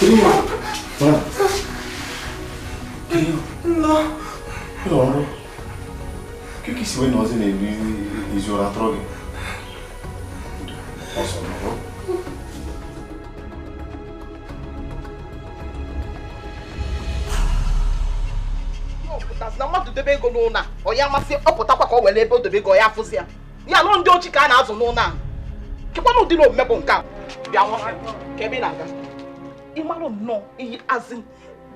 No. Que se vai nós nele e jogar droga? Posso não? Na mmadụ debe ego n'ụna ọ ya amasị ọpụtakwa ka ọ were ebe o debe ego ya afụzi ya ya nọ ndị ochi ka a na-azụ n'ụna kekwana ụdịrị omume bụ nke a bịa nwoke ka ebe ị na-aga ịmalụ nnọọ ihe azị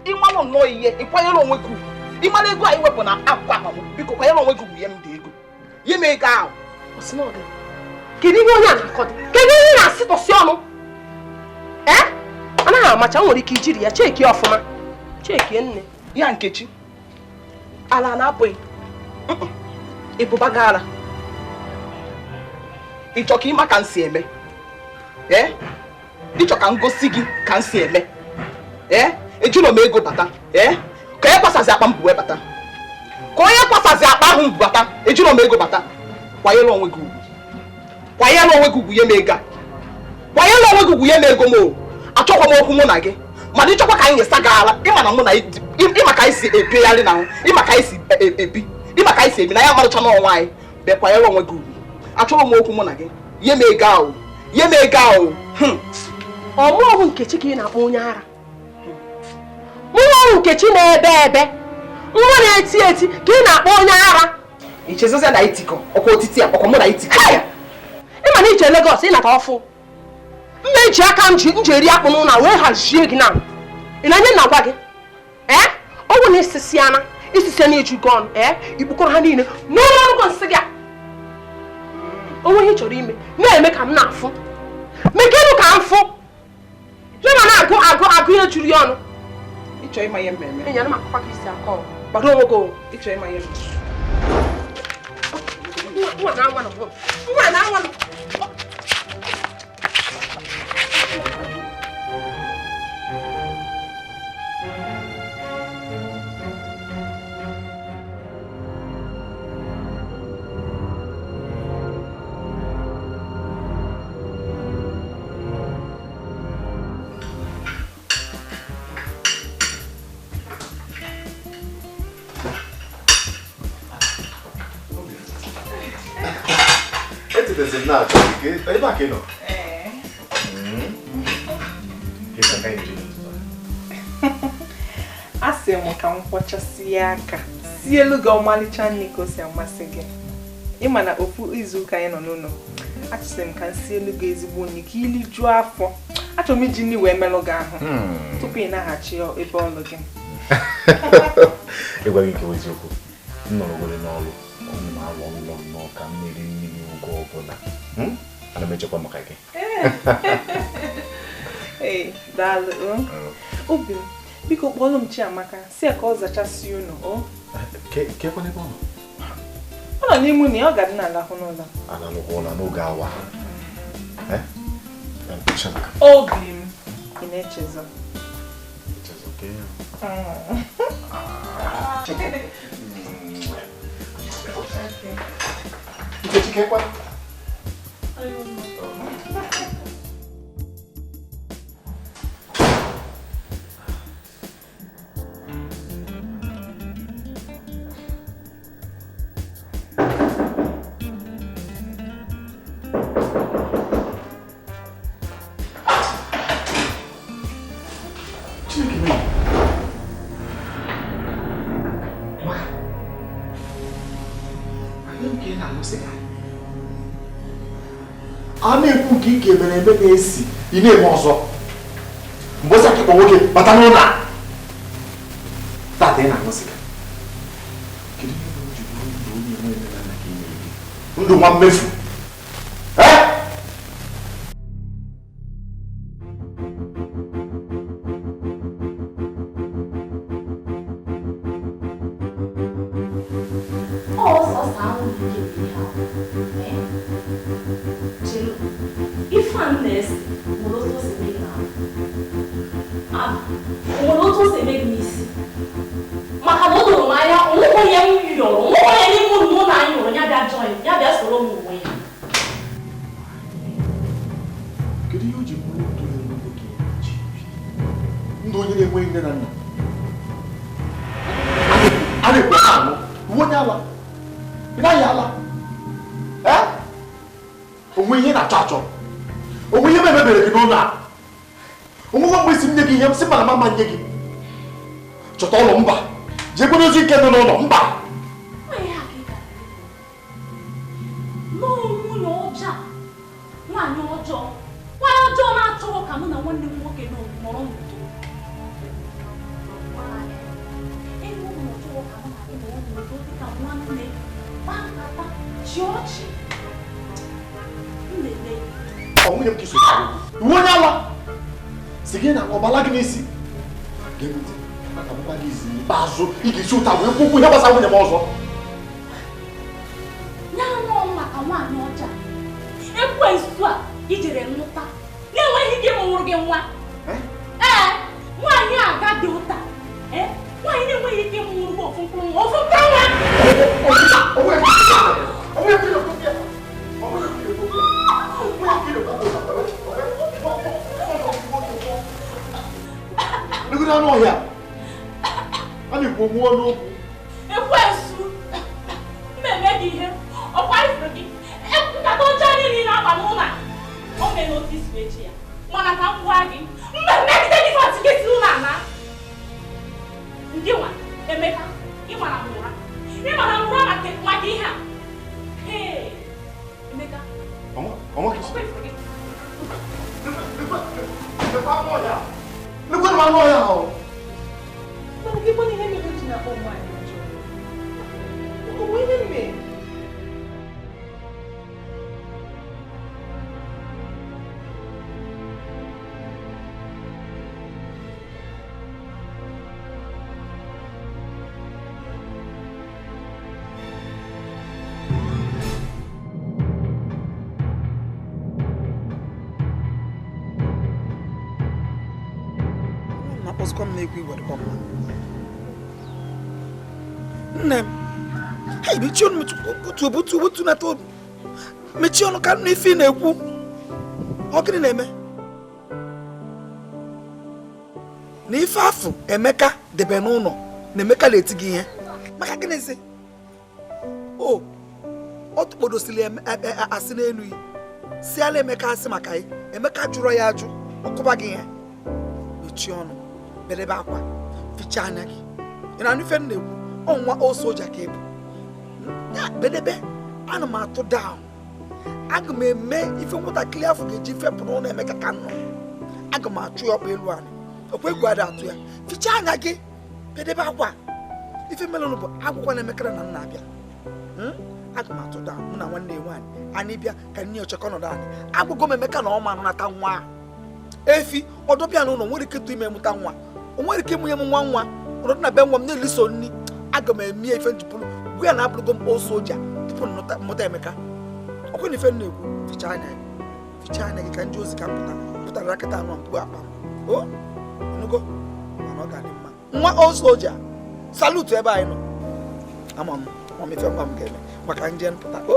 ịmalụ nnọọ ihe ịkwanyere onwe gị ugwu ịmara ego anyị wepụ na akwụkwọ akpamụ biko kwanyere onwe gị ugwu ihe m dị ego ihe m ego ahụ kedu ihe onye a na-akọdị kedu ihe ị na-asịtọsị ọnụ anaghị amacha nwere ike ijiri ya cheki ọfụma cheki nne ya Nkechi ala na-apụghị ịbụba gị ala ịchọ ka ịma ka m si eme ịchọ ka m gosi gị ka m si eme ejụrụ m ego bata ka onye kwasazi akpa m bụ wee bata ka onye kwasazi akpa ahụ mbụ bata ejụrụ m ego bata kwanyere onwe gị ugwu kwanyere onwe gị ugwu ihe m ego a kwanyere onwe gị ugwu ihe m ego m o achọkwa m okwu mụ na gị mana ịchọkwa ka anyị nyesa gị ala ịma na mụ na ịma ka anyị si ebigharị na ịma ka anyị si ebi ịma ka anyị si ebi na ya marụcha n'ọnwa anyị bekwanyere onwe gị ugwu achọrọ m okwu mụ na gị ihe m ego ahụ ihe m ego ahụ ọmụọhụ Nkechi ka ị na-akpọ onye ara mụọhụ Nkechi na-ebe ebe nwa na-eti eti ka ị na-akpọ onye ara ichezozia na itikọ ọkwa otiti a ọkwa mụ na itikọ ya ịma na ije Lagos ịnata ọfụ mma eji aka m ji eri akpụ n'ụlọ wee hazie gị na ị na-enye na gwa gị ọ bụ na isisi ana isisi na eju gị ọnụ ikpukọrọ ha niile n'ụlọ ọrụgọ nsị gị onwe ihe ị chọrọ ime na-eme ka m na-afụ mekenụ ka m fụ ya ma na-agụ ihe juru ya ọnụ ịchọ ịma ihe mmemme enyere m akwụkwọ ka isi akọ gbado onwe gị ịchọ ịma ihe nwa na-anwa Desde nada, que aí vai aqui não. Que tá caindo. Asemo ka mkpocha si aka. Si elu ga omalicha niko si amasị gị. Ịma na ofu izu ka anyị nọ n'ụlọ. Achịsem ka si elu ga ezigbo nri ka ili juo afọ. Achọrọ m iji nri wee melụ gị ahụ. Tupu ị na-aghachi ebe ọlụ gị. Ịgwa gị nke eziokwu. M nọrọ ogologo n'ọrụ. Ọnụ m alụ ọlụ nnọọ ka mmiri mmiri oge ọbụla. Ana m echekwa maka gị. Ee, daalụ. Obi m, biko kpọọlụ m Chiamaka, si ka ọ zachasị unu. Kekwana ebe ọ nọ? Ọ nọ n'ime unu ya, ọ ga-adị n'alahụ n'ụlọ. Analụkwa ụlọ n'oge awa. Obi m, ị na-echezọ. Echezọ ke ya. Nkechi kekwana? Ana ekwu nke ike mere eme na-esi ị na-eme ọzọ mgbe akịkpọ nwoke bata n'ụlọ tata ị na-aṅụ sịga kedu ihe bụ ji bụrụ ndụ onye enwe na ka ị na-ebi ndụ nwa mmefu ndụ onye na-enweghị nne na nna a na-ekwe anụ uwe onye ala ị naghị ala onwe ihe na-achọ achọ onwe ihe mebere gị n'ụlọ a onwe mgbe isi m nye gị ihe m sị mana mama nye gị chọta ụlọ mba jee kwere ozi nke nọ n'ụlọ mba nwaanyị ọjọọ na-achọrọ ka mụ na nwanne m nwoke nọrọ n'udo dịka nwanne kpaa nkata chi ọchị nlele nwunye m kiso iwu onye ala si gị na ọbala gị n'isi ga-ebute maka mkpa gị izi ikpeazụ ị ga-esi ụta wee kwukwu ihe gbasara nwunye m ọzọ nyanụ maka nwaanyị ọcha ekwensu a ijere nnụta na-enweghị ike ịmụrụ gị nwa nwaanyị a agadi ụta nwaanyị na-enweghị ike ịmụrụ gị ofu mkpụrụ nwa Look at that here. I'm going to go on. Ekwensu mmemme gị ihe ọkwa ifuru gị nkata ọcha niile na-aba n'ụlọ o mee n'otisi echi ya mana ka m gwa gị mmemme gide gị fatiketi ụlọ ana ndị nwa Emeka ịmara mụra maka ihe a Emeka ọkwa ifuru gị Look at my lawyer. Mana gị gbana ihe mere ji na-akpọ nwaanyị ọjọọ. Onwe ihe mme. Nne m, hey, mechie ọnụ butu na todo. Mechie ọnụ ka nụ ife na-ekwu. Ọ gịnị na-eme? Na ife afụ Emeka debe n'ụlọ na Emeka na-eti gị ihe. Maka gịnị sị? O, ọ tụkpodosili asị n'elu yi. Si ala Emeka asị maka ya. Emeka jụrụ ya ajụ. Ọkụba gị ihe. Mechie ọnụ. Bedebe akwa. Fichaa anya gị. Ị na-anụ ife na-ekwu. Ọnwa o soja ka ebu bedebe ana m atụ down aga m eme ife nwatakịrị afọ ga-eji fepụ n'ụlọ Emeka ka nnọ aga m achụ ya ọkpa elu anyị okwe egwu ada atụ ya fichaa anya gị bedebe akwa ife melụnụ bụ agwụkwa na Emeka na nna abịa aga m atụ down mụ na nwanne nwaanyị anyị bịa ka nne ochekọ nọdụ anyị agwụgo m Emeka na ọma nata nwa efi ọdọbịa n'ụlọ nwere ike tụ ime mụta nwa o nwere ike ịmụnye m nwa ọnọdụ na be nwa m na-eliso nri aga m eme ife njipụrụ gwu ya na abụrụgo m o soja tupu mmụta Emeka ọkwa na ife na-ekwu fichaa anya gị ka ndị ozi ka pụtara akịta anọ mkpu akpa o nugo mana ọ ga-adị mma nwa o soja salutu ebe anyị nọ ama m ife mma m ga-eme maka nje mpụta o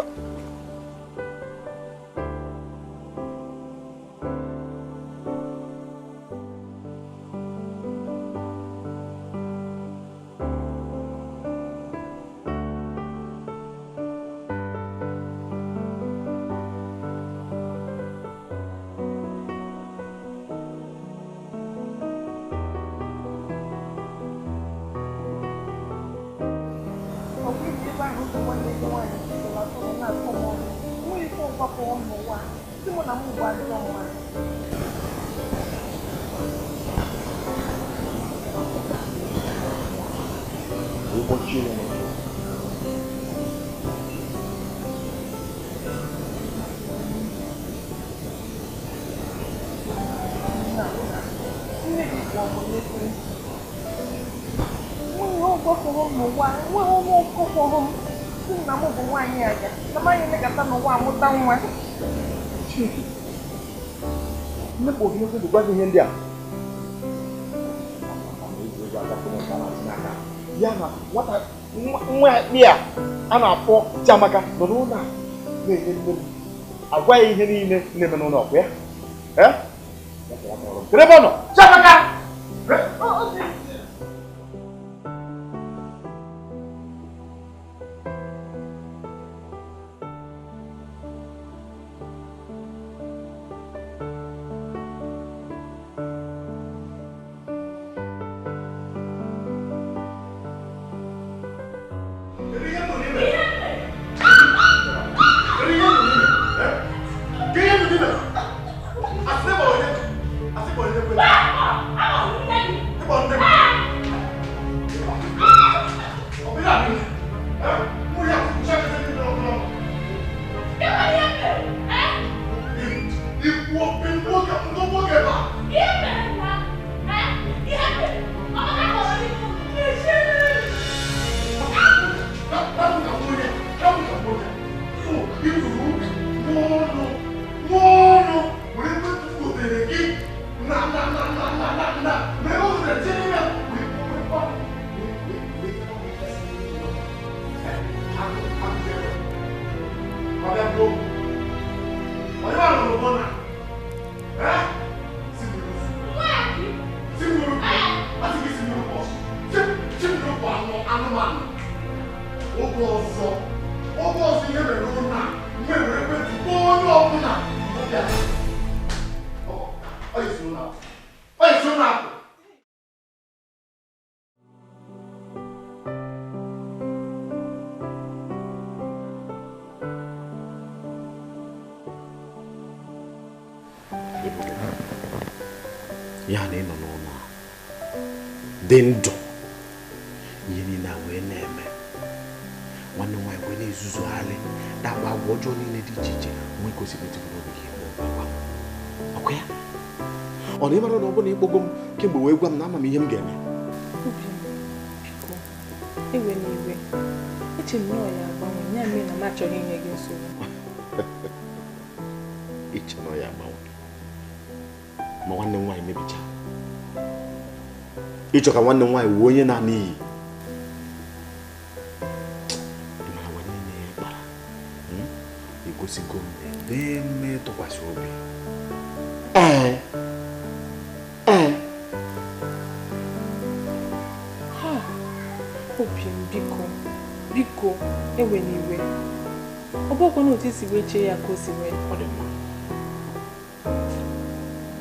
ya na nwata nwa ya a na-akpọ Chiamaka nọ n'ụlọ a na-enye nne m agwa ya ihe niile na-eme n'ụlọ ọkụ ya ebe ọ nọ Chiamaka Yani no no. Dendo. Yini na we neme. One why when is usually that wa wojo ni ne dichiche. We go see me to go here. Okay? On him no bo ni gbogom kemgbe we gwam na ama me yem geme. Ewe ni iwe. Eche no ya gbanwe nya me na ma chọrọ inye gị nsogbu. Eche no ya gbanwe. Ma nwanne m nwaanyị mebicha ịchọ ka nwanne m nwaanyị wuo onye na n'iyi ịmara nwanne nne ya kpara egosigo mme tụkwasị obi obi m biko ewe n'iwe ọ bụkwa na otu isi wee chee ya ka o si wee ọ dị mma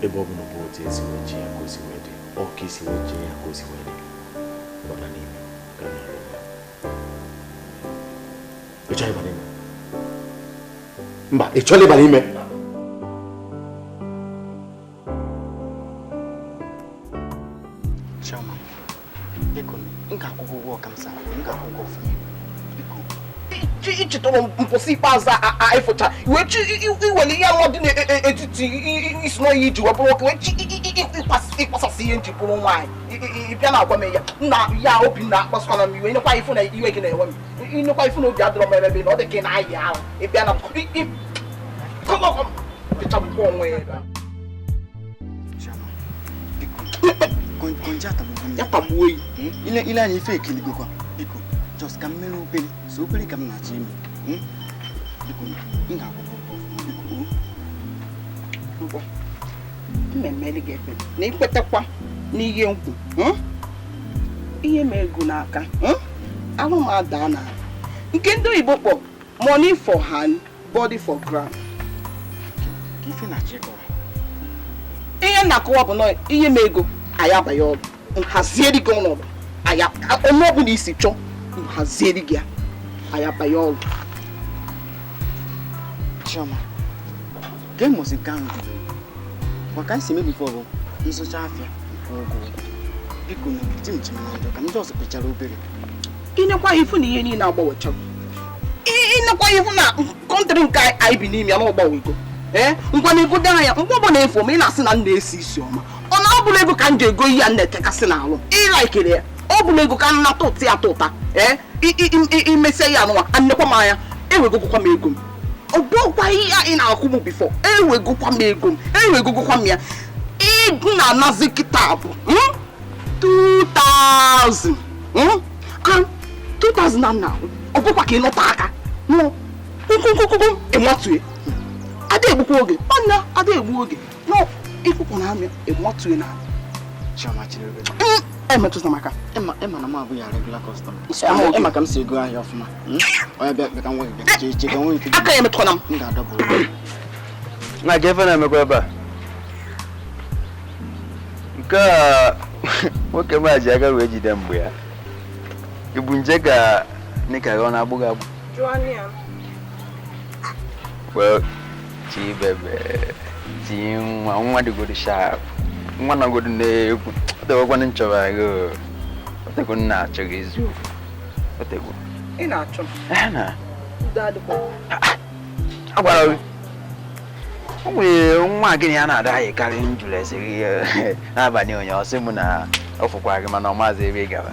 ebe ọ bụ na bụ otu esi wee chee ya ka o si wee dị ọ ka isi wee chee ya ka o si wee dị gbaba n'ime ka na alụ ị chọrọ ịba n'ime mba ị chọrọ ịba n'ime Chioma, biko m ga-akwụkwọ ụgwọ ka m sa m ga-akwụkwọ ọfụma biko ichitọrọ mpụsị ikpeazụ ịfụcha iwee iwere ihe nwa dị n'etiti isi n'oyi iji wee bụrụ nwoke ịkpasasị ihe nji bụrụ nwaanyị ịbịa na agwa m ya nna ya obi na-akpasụkwana m iwe nyekwa ifu na iwe gị na-enwe m ịnekwa ifu na obi adịrọ m ebe na ọ dị ka ị na-ayị ahụ ịbịa na ịchagbukwa onwe ya Chioma, biko konje ya tagbuo oyi ile anya ife ekiligokwa biko just ka m mere obere so obere ka m na-achọ ime biko m ga-akwụkwọ ụgwọ ngwa mmemmeri gị ekpe na ikwetekwa n'ihe nkwu ihe m ego n'aka alụmada na nke ndị oyibo kpọ money for hand body for ground ka ife na-achọ ịkọrọ ihe na-akọwa bụ na ihe m ego anyị abaghị ọrụ nhazieri gị ọnọdụ onye ọbụla isi chọọ nhazieri gị anyị abaghị ọrụ Chioma, game was in gang. What can I say before? Nso chafia. Biko na tim manjo ka njo so pechara obere. Inekwa ifu na ihe niile agbawecha. Inekwa ifu na country nke anyị bi n'ime ya na ọgbawego. Ngwa na ego dara ya, ngwa bụ na efo ma ị na-asị na nna esi isi ọma. Ọ na ọ bụla ego ka m ji ego ihe a na-etekasị n'alụ. Ịlaikere ya. Ọ bụla ego ka m na-atụ ụtụ ya atụta. Imesịa ya anụwa, annekwa m anya, ewegokwa m ego m. Ọbụkwa ihe anyị na-akwụ m bifo ewegokwa m ego m ewegokwa m ya ego na-anazi kịta bụ 2000 2000 na ọbụkwa ka ịnọta aka nkwụkwụkwụ ịmatue ada egbukwa oge ọnya ada egbu oge nọ ịkwụkwụ na amịa ịmatue na Chioma chiri. Metụ na maka. Emma na m abụ ya regular customer. Emma ka m si ego ahịa ọfụma. Onye bịa ka m nwee bịa che ka nwee ike. Aka ya metụ na m. M ga-adọbụ. Na gefe na-emekwa ebe a. Nke a nwoke m ji aka wee jide mgbe ya. Ibu nje ka nika ọ na-agbụ ga-agbụ. Well, chi bebe. Chi nwa dịgodo sharp. Nwa na-agodo na-ekwu. Otego nchọba go. Otego na-achọ gị eziokwu. Otego. Ị na-achọ. Na. Dadịkwa. Agwara gị. O nwere nwa gịnị ya na-ada anyị karị njụrụ ese gị n'abalị onye ọsị m na ọfụkwa gị mana ọ maazị ebe ị gara.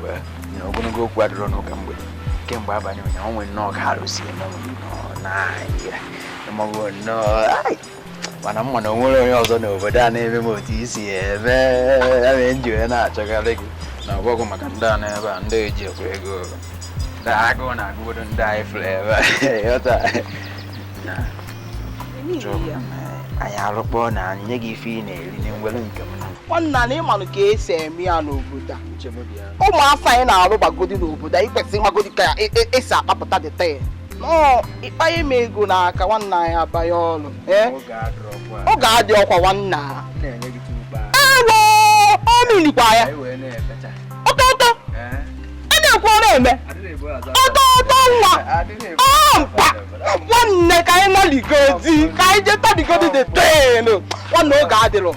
Wee ogologo okwu adịrọ n'ụka mgbede. Kemgbe abalị onye o nwere nnọọ ka arụsi eme n'ahịa. Ịmago nnọọ mana mma na o nwere onye ọzọ n'obodo a na-eme m otu isi eme ya mere nji onye na-achọkarị gị na ọgbọgwụ maka ndị a n'ebe a ndị eji ekwe ego ndị agụụ na agụbodo ndị anyị fụrụ ebe anyị arụkpọ na anyị nye gị ife ị na-eri n'ngwere nke m nwanna na ịmanụ ka esi eme ya n'obodo a ụmụafọ anyị na-arụbagodi n'obodo a ikwesị ịmagodi ka esi akpapụta detail ịkpanye m ego n'aka nwanna anyị abanye ọrụ ọ ga-adị ọkwa nwanna ewo ominikwa ya ọtọtọ a na-ekwu ọ na-eme ọtọtọ nwa nwanne ka anyị naligodi ka anyị jeta digodi detail nwanne oge adịrọ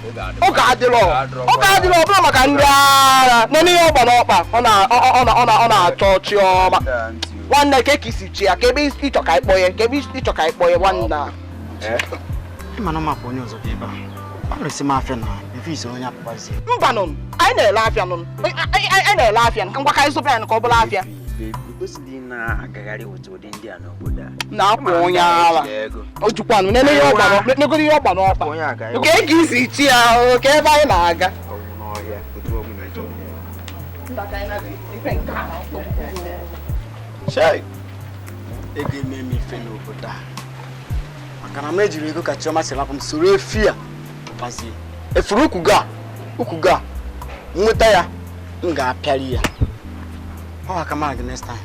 ọbụla maka ndị agha nọ n'ihe ọgba n'ọkpa ọ na-achọ Chioma nwanne ka isi chi ya ka ebe ịchọ ka ịkpọ ya nwanne Ịmana mapụ onye ọzọ ebe a. Ọ resi m afịa na mfisi onye akpụkpazi. Mba nụ, anyị na-ele afịa nụ. Anyị na-ele afịa ka ngwa ka anyị zụpụ ya ka ọ bụla afịa. Gosidi na-agagharị otu ụdị ndị a n'obodo a. Na-akwụ onye ala. O jukwanụ nene ihe ọgba n'ọkpa. Ka ego isi chi ya ka ebe anyị na-aga. Chai. Ego eme m ife n'obodo a. Maka na m ejiri ego ka Chioma si lapụ m soro efi a pazie. Efuru ukwu ga nweta ya m ga-apịarị ya. Ọ aka mara gị next time.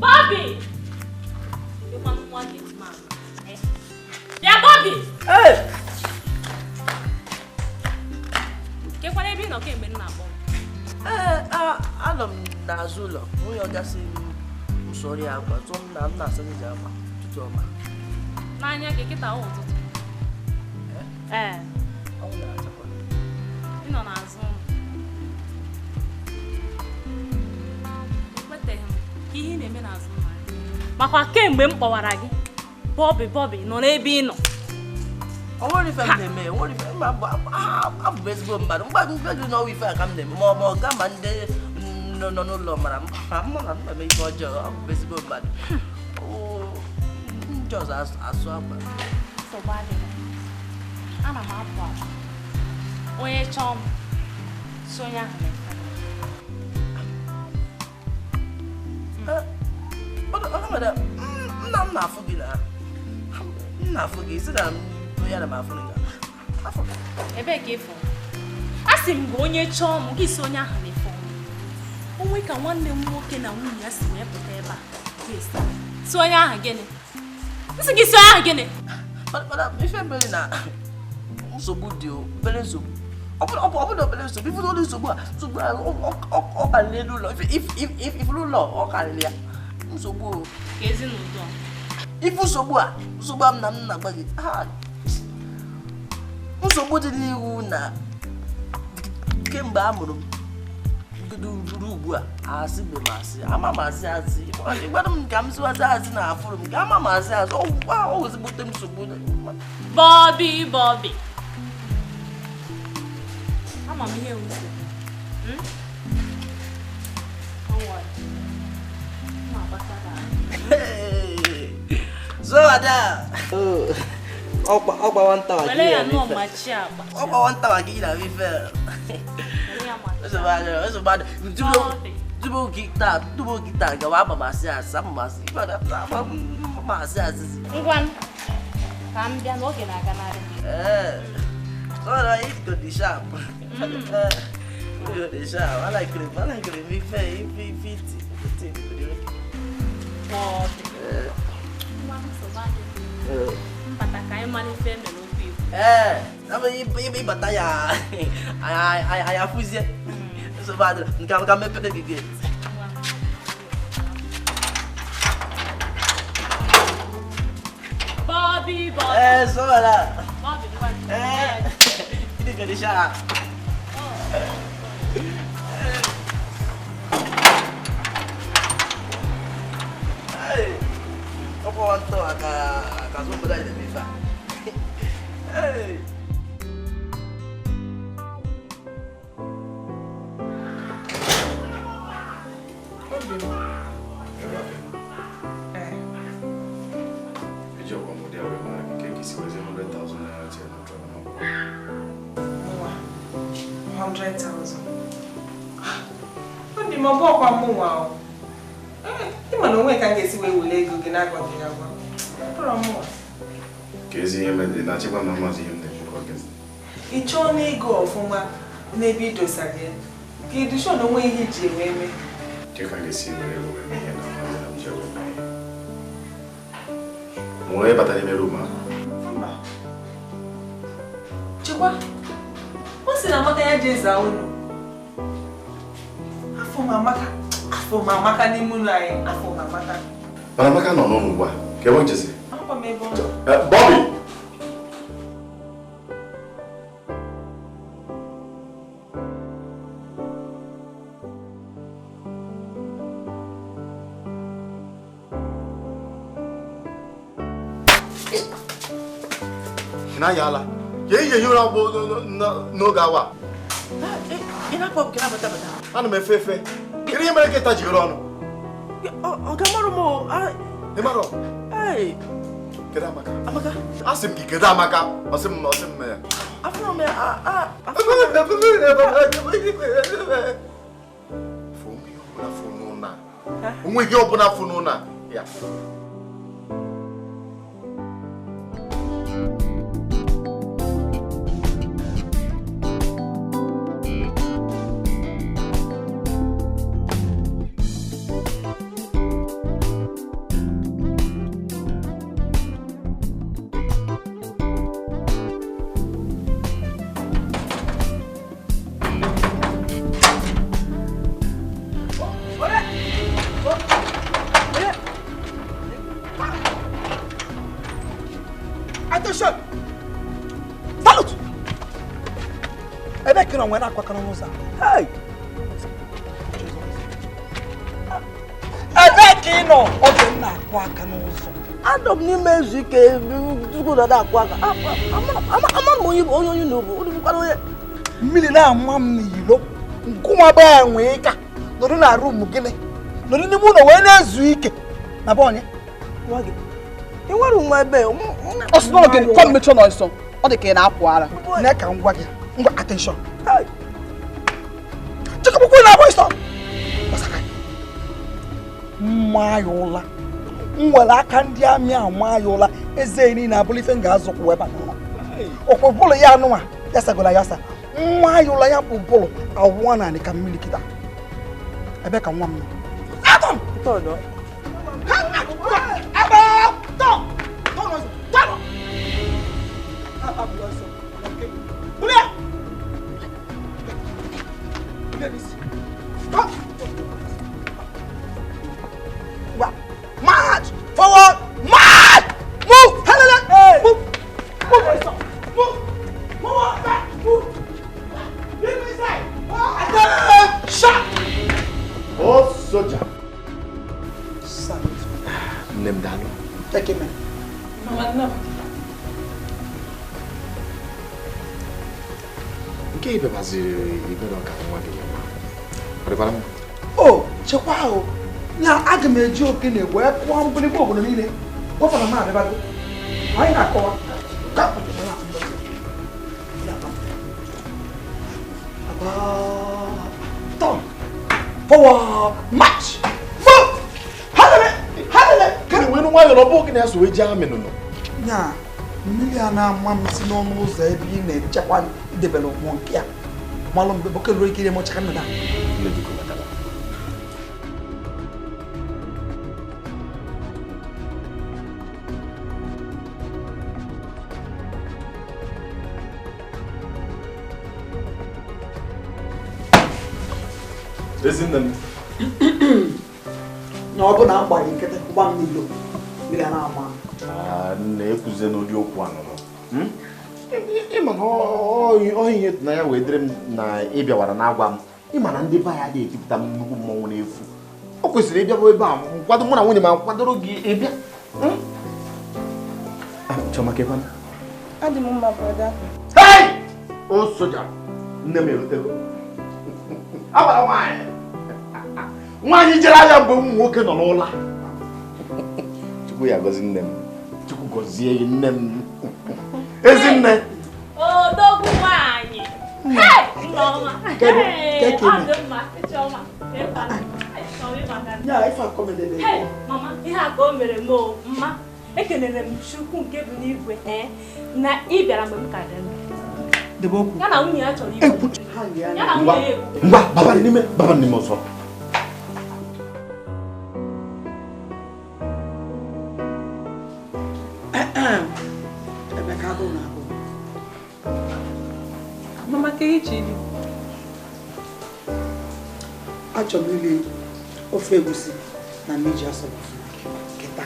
Bobby! You want this man? Yeah, Bobby! Hey! Ke kwa ebe no ke mbe na bo. Anọ m n'azụ ụlọ. Onye ọgasị m sori agwa, so m na-asa n'iji agwa. Tutu ọma. N'anya gị kịta ụtụtụ. Ọ na-achakwa. Ị nọ n'azụ. Ekweteghị m ka ihe na-eme n'azụ mmanya. Makwa kemgbe m kpọwara gị, Bobby nọ n'ebe ị nọ. Ọ nwere ife m na-eme, nwere ife m abụ ezigbo mmadụ. Mgbe gị n'ọwa ife a ka m na-eme, ma ọ ga ma ndị nọ n'ụlọ mara m na m ife ọjọọ, ọ bụ ezigbo mmadụ. Ndị ọzọ asụ akwa. Nsogbu adịghị. Ana m apụ apụ. Onye chọọ m, si onye ahụ na-efe. Nna m na-afụ gị na m na-afụ gị si na onye na m afụ gị afọ Ebee ka ịfụ? Asị m gị onye chọọ m gị si onye ahụ na-efe onwe ka nwanne m nwoke na nwunye ya si wee pụta ebe a si onye ahụ gịnị? Nsị gị si onye ahụ gịnị? mana ife mbere na nsogbu dị obere nsogbu ọ bụrụ obere nsogbu ifu n'ụlọ nsogbu a ọ karịrị n'ụlọ ifuru ụlọ ọ karịrị ya nsogbu Ka ezinụlọ ifu nsogbu a m na m na-agba gị nsogbu dị n'ihu na kemgbe a mụrụ m ruru ugbu a asị mgbe m asị ama m asị ịgbara m ka m siwazi asị na afụrụ m ga ama m asị ọ wezigbote m nsogbu Bobby ama m ihe nwute so ada Ọgba wanta wa Wele ya no machi agba. Ọgba wanta wa gị na vife. Eso bad. Dubo kita ga wa mama si asa mama si. Mama si asa. Ngwan. Ka m bịa n'oge na-aga narị. So that it go the sharp. Go the sharp. I like it. Vife fit. Oh. Mpata ka anyị mara ife mere okwu Igbo. Ịbata ya anyị afụzie nsogbu adịrị nke mepere gị gate. Bobby. So that. Bobby, Ini gak bisa. Hey, apa wanto agak sumpah dari bisa. Hey. Ndị ma bụ ọkwa mụnwa ahụ. Ịma na onwe ka m ga-esi wee wule ego gị na-agwaghị ya gwa. Ọkpọrọ mụnwa. Ka ezi ihe mere na-achịkwa na mmasị ihe m na-ekwu ka Ị chọọ n'ego ọfụma n'ebe idosa gị. Ka ị dụchọ na onwe ihe iji eme eme. Ke ka ga-esi were ego wee mee ihe na mmasị na m ji wee mee ihe. Nwere bata n'ime rum ahụ. Mba. Chekwa. O si na Amaka ya jee zaa unu. Afọ m Amaka n'ime ụlọ anyị. Afọ m Amaka. Mana Amaka nọ n'ụlọ ugbu a. Ka ebe o jezi? Akwa m ebe ọ nọ. Bobby! Yala. Ye ụra bụ n'oge awa. Ị na-akpọ m ka na-abata bata. Ana m efe efe. Kedu ihe mere ka ịta jigoro ọnụ? Ọ ga-amarụ m. Ị mara? Ee. Kedu Amaka? Amaka? Asị m gị kedu Amaka? Ọsị m ya. Afụrụ m ya. Onwe ihe ọbụla funu na ya. Attention! Salute! Ebe kino nwere akwa kana n'ụzọ. Hey! Ebe kino ọ dị na akwa aka n'ụzọ. Adọ m n'ime izu ike tupu na akwa aka. Ama m onye n'obu, ọ dịbụkwara onye. Mmiri na-ama m n'iro. Nkwụnwa be enwe ịka. Nọdụ na room gịnị? Nọdụ n'ime ụlọ wee na-ezu ike. Na be onye? Nwa gị. Ị nwere nwa ebe Osino gị kwa mmecho nọ nso. Ọ dị ka ị na-apụ ara. Na ka ngwa gị. Ngwa attention. Chekapụkwa na abụ iso. Basaka. Mma ya ụla. Nwere aka ndị amị ama ya ụla. Eze ni na abụla ife m ga-azụkwu wee bata. Ọkwa bụlụ ya anụnwa. Ya sagola ya sa. Nwa ya ụla ya bụ bụlụ awụọ na ka mmiri kịta. Ebe ka nwa m nọ. Atọ! Tọdọ. March! Forward! March! Move! Hey! Move! Move! Move! Move! Back! Move! Leave me side! Shot! Oh, soldier! Name Dano. Take him in. Nke ibe baziri ibere ọka nwa gị mma. Ọdịbara m? Oh, chekwa ahụ. Ya aga m eji oke na-egwe kụọ mgbịrịgba obodo niile. Gwafọrọ m abịabago. Anyị na-akọwa. Turn. Forward. March. Move. Hadele. Can we know why you're not walking as we jam in? Yeah. Miliana mam si n'ọnụ ụzọ ebe ị na-echekwa development ya. Malụ mgbe boke lụrụ ike ịmụcha ka nnada. Isn't them? Na ọ bụ na agba nkịtị ụgba m n'ilo. Miliana ama. Na-ekwuzie n'ụdị okwu anụrụ. Ịma na ọ ihe na ya wee dịrị m na ịbịawara na-agwa m. Ịma na ndị be ya dị etipụta m nnukwu mmọnwụ n'efu. O kwesịrị ịbịawa ebe a nkwado mụ na nwunye ma kwadoro gị ịbịa. Chioma kekwa m. Adị m mma, brother. Hey! O soja. Nne m erutego. Agbara nwaanyị. Nwaanyị jere ahịa mgbe ụmụ nwoke nọ n'ụla. Chukwu ya gọzi nne m. Chukwu gọzie gị nne m. Ezinne. Odogwu nwaanyị. Nneọma. Mama, ihe a ka o mere m mma. Ekelere m Chukwu nke bụ n'igwe na ị bịara mgbe m ka dị ndụ. Ya na nwunye ya chọrọ igbu. Ya na nwunye ya egbu. Ngwa, baba n'ime ọsọ. Mama, ka ichi dị. Achọrọ m ile ofe egusi na mmiri asọrọ kịta.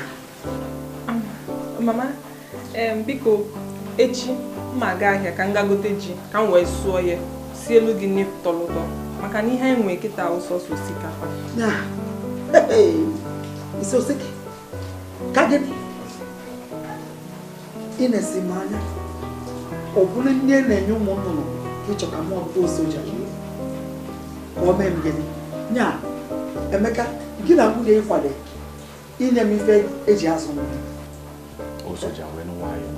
Mama, biko echi mma aga ahịa ka m gagote ji ka m wee sụọ ya si elu gị n'ịtọrọ ụtọ maka na ihe enwe kịta ụsọsọ osikapa. Isi osiki ka gịnị ị na-esi m anya ọ bụrụ nne na-enye ụmụ nnụnụ ka ịchọ ka mụ ọbụta soja ka ọ mee m gịnị nya Emeka gị na nwunye ịkwado inye m ife eji azụ nri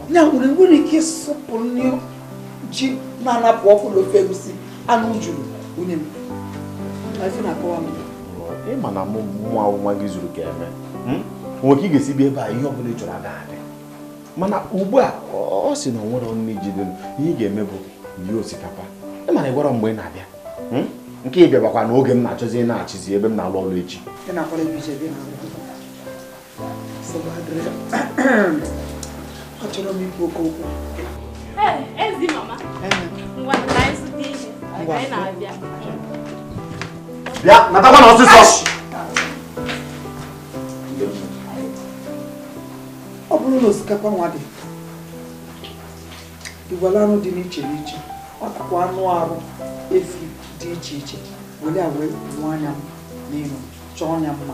nya nwere ike ịsụpụ nri ji na-anapụ ọkụ n'ofe egusi anụ juru nwunye m ife na-akọwa m Ịma na mụ nwa gị zuru ka eme nwoke ị ga-esi bi ebe a ihe ọbụla ị chọrọ aga adị mana ugbu a ọ sị na nwere ọnụ ijide ihe ị ga-eme bụ ihe osikapa ịma na ị gwara mgbe ị na-abịa nke ị bịabakwa n'oge m na-achọzi na-achịzi ebe m na-alụ ọrụ echi achọrọ m ikwu oke okwu Ezi mama. Ngwa na anyị zụta ihe. Anyị na-abịa. Bịa, natakwa na ọsịsọ. Ọ bụrụ na osikapa nwa dị igwala anụ dị n'iche n'iche ọkụkọ anụ arụ efi dị iche iche were a wee nwa anya m n'ihu chọọ anya mma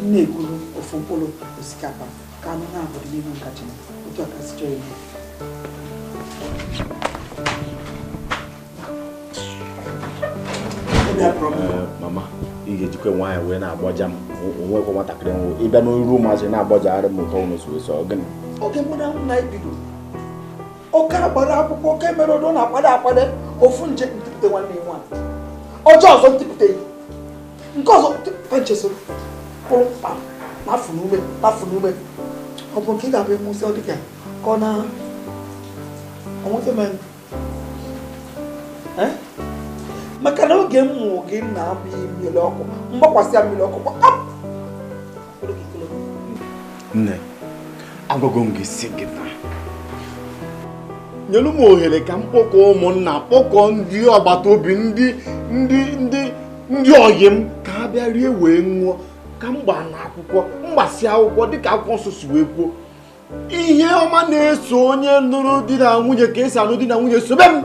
m na-ekwuru ofu mkpụrụ osikapa ka anụ na-abụ dị n'ime nkacha otu aka si chọọ ihu mama ị ga-ejikwa nwaanyị wee na-agbaja m onwekwa nwatakịrị nwụ ịbịa n'oru ụmụazị na-agbajagharị m ụtọ ụnụ so gịnị oge mụ na nna ebido ọka gbara akwụkwọ oke mere odo na-akwado akwado ofu nje ntipụta nwanne ya nwaanyị ọjọọ ọzọ ntipụta ya nke ọzọ pancheso kpụrụ mkpa n'afụ n'ume ọ bụ nke ị ga-abụ emusi ọ dịka ka ọ na ọnwụte mere maka na oge m mụ gị na-amị mmiri ọkụ mgbakwasị ya mmiri ọkụ nne agwago m gị si gị na nyelu m ohere ka m kpọkọọ ụmụnna kpọkọọ ndị agbata obi ndị ọyị m ka ha bịa rie wee ṅụọ ka m gbaa n'akwụkwọ mgbasị akwụkwọ dịka akwụkwọ nsọ si wee kwuo ihe ọma na-eso onye lụrụ di na nwunye ka esi anụ di na nwunye sobe m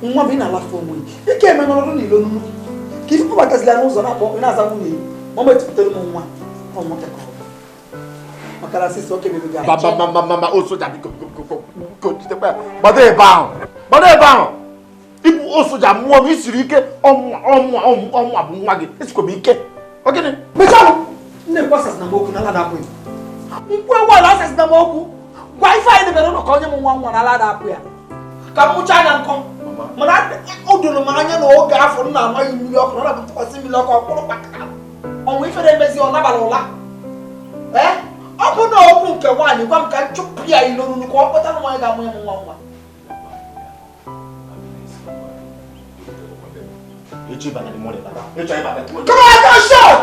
nwa bụ ị na-alafe onwe ike eme n'ọrụ n'ilo nnu ka ife kpọbagazila n'ụzọ na-akpọ na-aza nwunye ya ma ọ metụpụtara m nwa ọnwoke ka ọ bụ maka na sisi oke bebe bababababa o soja biko gbado ebe ahụ ịbụ o soja mmụọ m isiri ike ọmụ abụ nwa gị esikwa m ike ogene mechanụ nne m kwasasị na m okwu n'ala na-apụ ya mkpu egwu ala asasị na m okwu gwa ife anyị debere ụlọ ka onye m nwa nwa n'ala na-apụ ya ka m mụcha anya nkọ Mana odolo manya no ga afọ na amaghị mmiri ọkụ na bụtụkwasị mmiri ọkụ ọkpụrụ kpakara. Ọnwa ifere emezi ọ nabara ụla. Ọ bụ na okwu nke nwaanyị gwa m ka nchụpụ ya ilonu ka ọ kpọtara nwaanyị ga-amụ ya nwa nwa. Come on, go shot!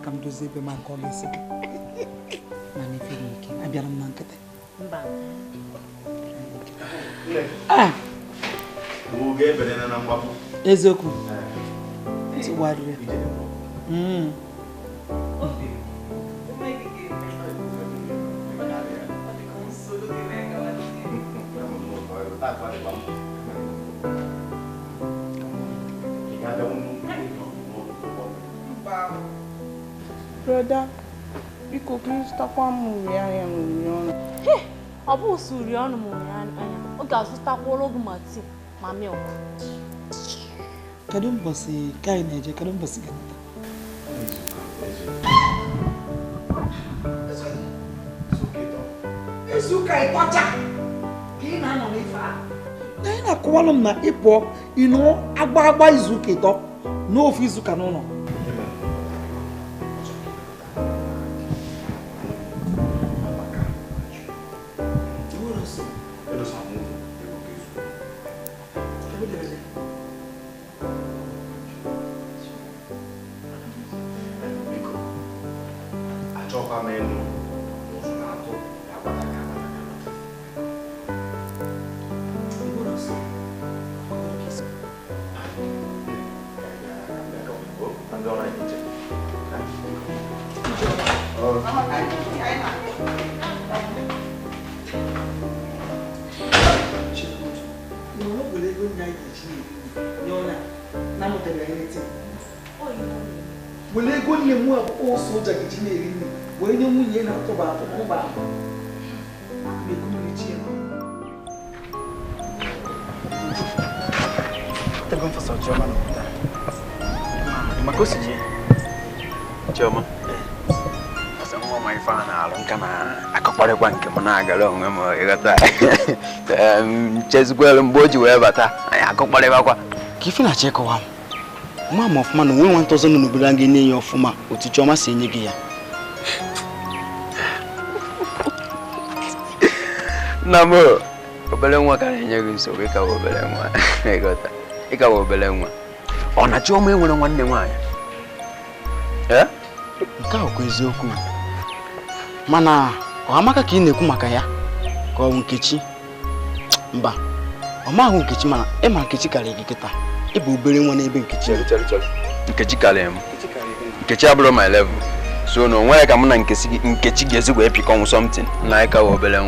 Kam dozie be ma ko lesi ma ne fi ni ke abia na nkete mba wo ge bele na mbapu ezoku ti wadre Brother, biko please takwa m uri anya n'uri ọnụ. Ọ bụ usuri ọnụ m uri anya. Ọ ga-azụtakwara ogu ma tii ma milk. Kedu mbọsị ka anyị na-eje? Kedu mbọsị ga-emeta? Izuka ịtọcha ka ị na-anọ n'ife a. Anyị na-akọwalụ m na ịpụọ ịnụ agba izuka ịtọ n'ofu izuka n'ụlọ. Chezigwelu mgbe o ji wee bata anyị akụkparịbakwa ka ife na chekọwa m ma ọfụma na onwe nwa ntọzọ nọ n'obodo a ga-enye ya ọfụma otu Chioma si enye gị ya nna m obere nwa ka na-enye gị nsogbu ịkawa obere nwa ịkawa obere nwa ọ na Chioma enwere nwanne nwaanyị nke a ọkwa eziokwu mana ọ amaka ka ị na-ekwu maka ya ka ọ bụ Nkechi mba ọ maghị Nkechi mana ị ma Nkechi karịrị gị kịta ịbụ obere nwa n'ebe Nkechi Nkechi karịrị m Nkechi abụrụ my level so na onwere ka mụ na Nkechi ga-ezi wee pikọnwụ something na ịkawa obere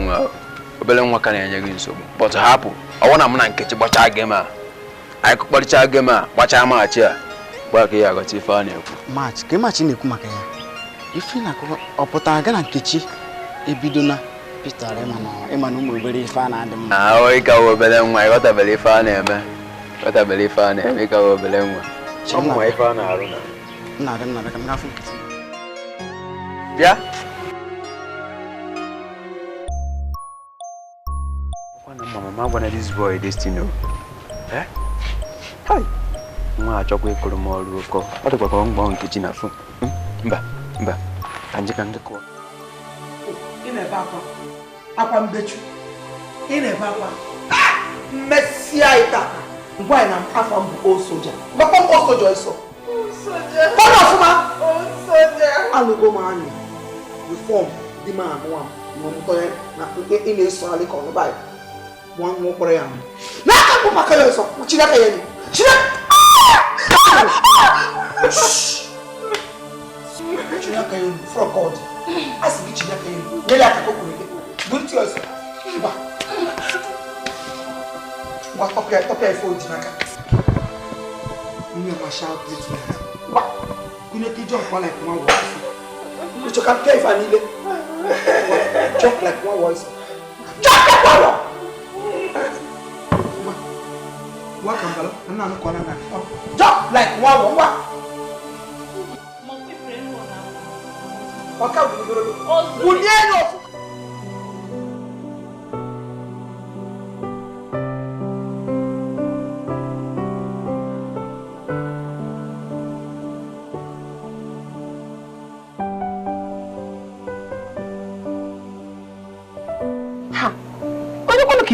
nwa ka na-enye gị nsogbu but hapụ ọwụ na mụ na Nkechi gbachaa game a anyị kụkparịchaa game a gbachaa maachị a gba ka ya aghọta ife a na-ekwu maachị ka maachị na-ekwu maka ya ife na-akụ ọ pụtara ga na Nkechi ebido na Peter ịma na ụmụ obere ife a na-adị mma ahụ ịkawa obere nwa ịghọtabere ife a na-eme ịkawa obere nwa ọmụma ife a na-arụ na nna ka m gafụ Nkechi bịa mama gwana this boy destiny nwa achọkwa ịkụrụ m ọrụ ụkọ ọ dịkwa ka ọ mgbọ Nkechi na fon mba ka nje ka ngekọ ị na-ebe akwa mbechu ị na-ebe akwa mmesịa ịtaka ngwa anyị na afọ mbụ osoja gbakọ m osoja iso kọrọ ọfụma alụgo m anyị reform dị m anụwa mmụtọrọ na ị na-eso alị ka ọnụba ya nwa nwa ụkpọrọ ya n'aka bụ maka ya ọsọ chineke ya chineke ya from God a sị gị chineke ya nyere aka kokwuru gị bụrụtị ọsọ ngwa tọpịa ife oji n'aka never shout this way. What? You need to jump like one voice. You can play if I need it. Jump like one voice. Jump like one voice! What can I do? I'm not going to jump like one voice. What can we do? Good day,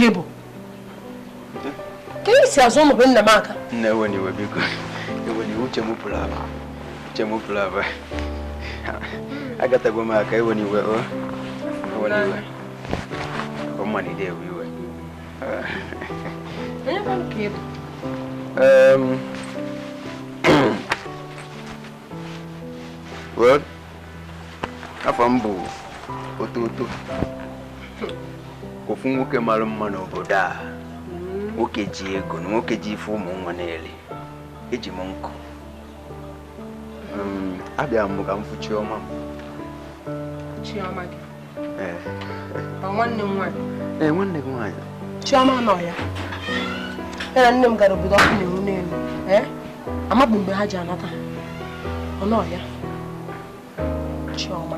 Igbo. Can you see us on the marker? No, when you were big. When you watch a mupulava. Chemupulava. I got a woman when you were. When you were. For money there we were. Well, I found Boo. Otutu. Ofu nwoke mara mma n'obodo a nwoke ji ego na nwoke ji ife ụmụ nwa n'ele eji m nkụ abịa m ka m fụ Chioma m Chioma gị nwanne m nwaanyị nwanne gị nwaanyị Chioma nọ ya na nne m gara obodo ọkụ na-eru n'elu amabụ mgbe ha ji anata ọ nọ ya Chioma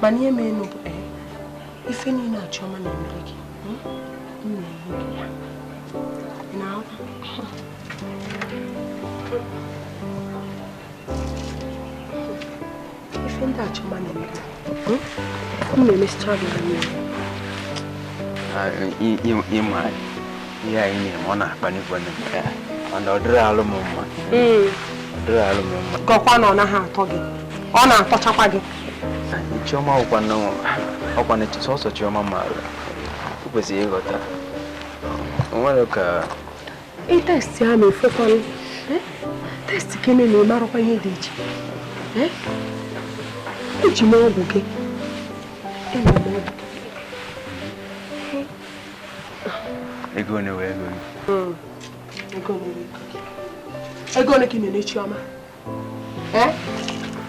mana ihe mee n'obu ife niile a Chioma na-emere gị ife ndị a Chioma na-emere gị na-emesicha gị ịma ihe anyị na-eme ọ na-akpa n'ifo mana ọ dịrị alụ m mma gọkwa na ọ naghị atọ gị ọ na-atọchakwa gị Chioma ọkwa na-eche sọsọ Chioma maara o kwesịrị ịghọta o nwere ka testi ha ma efekwanụ testi kene na ịmarakwa ihe dị iche eji m ọgwụ gị enwe m ọgwụ ego one wee ego one ka ị na-enye Chioma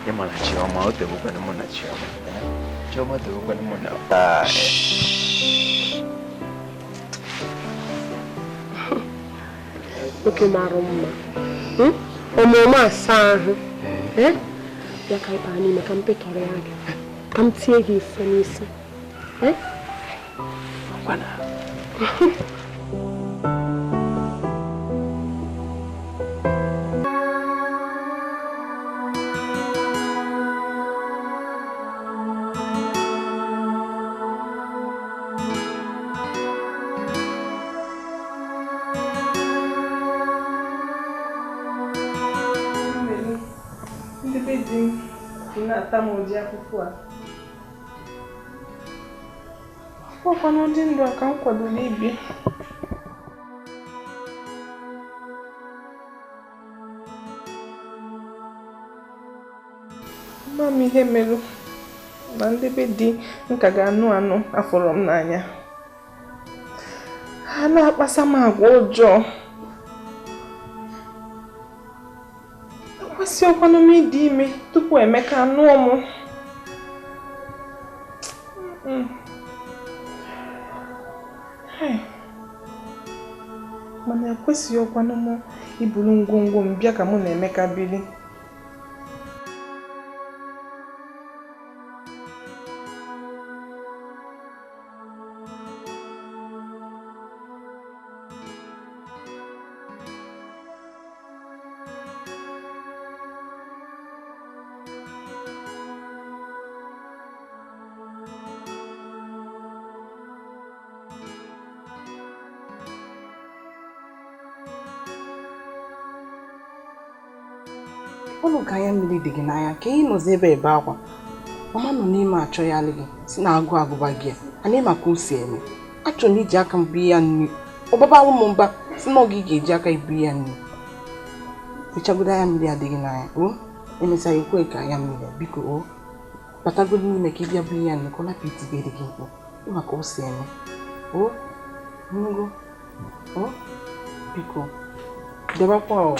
ịmana Chioma o tebukwana mụ na Chioma tebukwana mụ na oke mara mma ọmụmụ asa ahụ ya ka ịba n'ime ka m petọrọ ya gị ka m tie gị ife n'isi Ọkwa n'ụdị ndụ a ka m kwadoro ibi. Mma m ihe merụ na ndị be di nka ga-anụ afọrọ m n'anya. Ha na-akpasa m agwa ọjọọ. Ekwesị ọkwanụ m ịdị ime tupu Emeka anụọ m. Mana ekwesịghị ọkwanụ m iburu ngwongwo m bịa ka mụ na Emeka biri. Ụlọ ka ya mmiri dị gị n'anya ka ị nọzi ebe akwa mama nọ n'ime achọ ya alị gị si na agụ agụba gị a na maka o si eme achọ na iji aka mbu ya nri ọbaba ụmụ mba si na oge ga-eji aka ibu ya nri echagodo ya mmiri adịghị n'anya o emesịa ekwe ka ya mmiri biko o batagodo n'ime ka ịbịa bu ya nri ka ọ lapụ itigere gị mkpụ maka o si eme o ngo o Biko. Debakwa.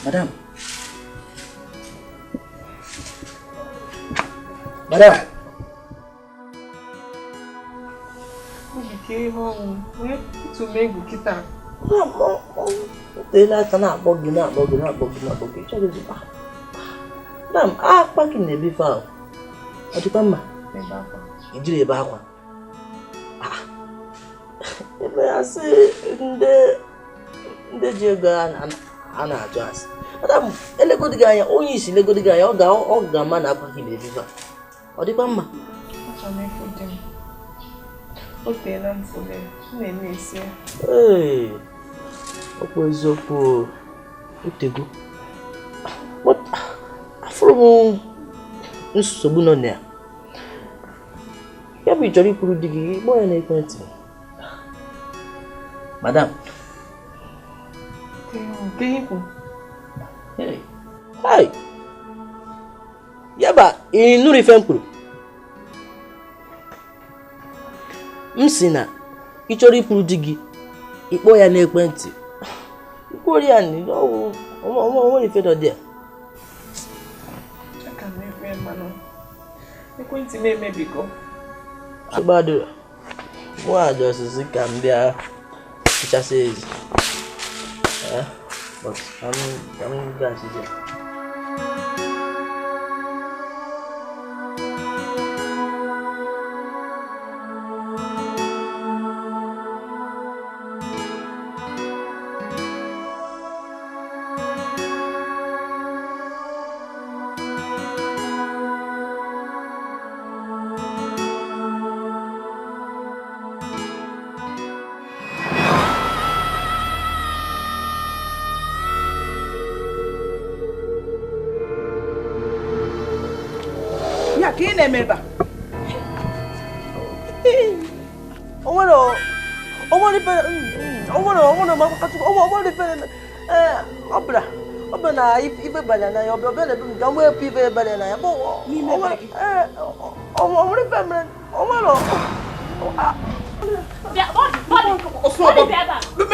Madam. Madam. Okay, home. Where to make kita? They like na bogi. Madam, packing the beef out. Atipama. Ijiri ebe akwa. Ebe ase nde jega ana adjust. Madam, elego diga ya onye isi lego diga ya ọ ga ma na packing the beef out. Atipama. Acha me food. Okay, I'm full. Na-esi. Hey. Okwo eziokwu utego. What? Afro nsogbu nọ na ya. Ya bụ chọrọ ikwuru di gị gbọ ya n'ekwentị. Madam. Hey. Hi. Yaba, ịnụrụ ife m kwuru. M sị na ị chọrọ ikwuru di gị ịkpọ ya n'ekwentị. Ikwuru ya ni ọ ife nọ dị ya. Aka m efe mmanụ. Ekwentị m emebigo. Chibadura. Mụ ajọ osisi ka m bịa hichasị ezi. But I'm going to do. Ka ị na-eme ebe a? Ọ bụ na ife banya na ya ọ bịa na-ebe m ga nwee ife banya na ya bụ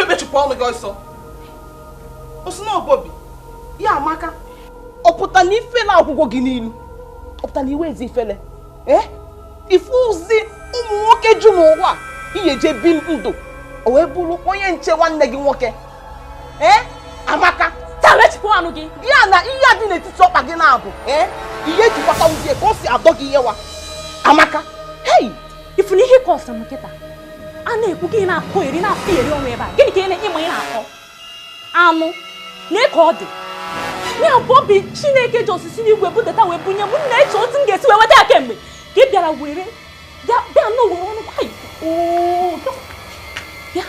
mechipụ ọnụ gị ọsọ. Osi na Obobi ya amaka ọ pụta na ife na akwụkwọ gị n'ilu ọ pụta na iwe ezi ifele ife uzi ụmụ nwoke ju n'ụwa ihe je bi ndụ o wee bụrụ onye nche nwanne gị nwoke amaka mechipụ ọnụ gị ya na ihe a dị n'etiti ọkpa gị na-abụ ihe ejikọta uzie ka o si adọ gị ihe wa amaka hei ifu na ihe kọsịrị m nkịta a na-ekwu gị na-akọ eri na-afọ eri ọnwa ebe a gịnị ka ịma ị na-akọ anụ na ka ọ dị ya Bobi Chineke ji osisi n'igwe budata wee bunye m na-eche otu m ga-esi wee weta ya kemgbe ka ị bịara were bịa n'owere ọnụ bịa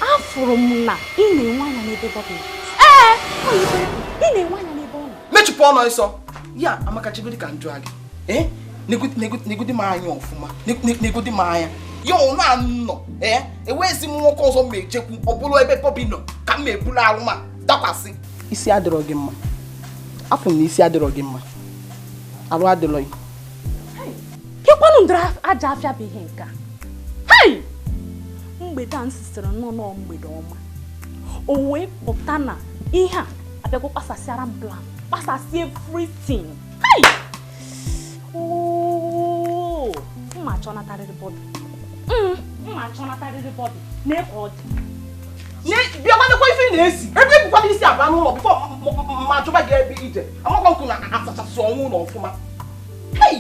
afụrụ m na ị na-enwe anya n'ebe Bobi ị na-enwe anya n'ebe ọ nọ mechipụ ọnụ ọsọ ya amaka chegodi ka njụ gị negodi m anya ọfụma negodi m anya ya ọ na-anọ ewezi m nwoke ọzọ ma ejekwu ọ bụrụ ebe Bobi nọ ka m eburu arụ ma dakwasị isi adịrọ gị mma afọ m na isi adịrọ gị mma arụ adịrọ gị kekwanụ ndịrị aja afịa bụ ihe nke hei mgbede a nsisiri nnọọ mgbede ọma o wee pụta na ihe a abịago kpasasịara m plan kpasasị everything hei mma chọnatarịrị Bobi mee ka ọ dị bịakwanekwa ife ị na-esi ebe ebukwana isi abụọ n'ụlọ bifọ ma chụba gị ebe ije amakwa nkụ na asachasị ọnwụ ụlọ ọfụma hei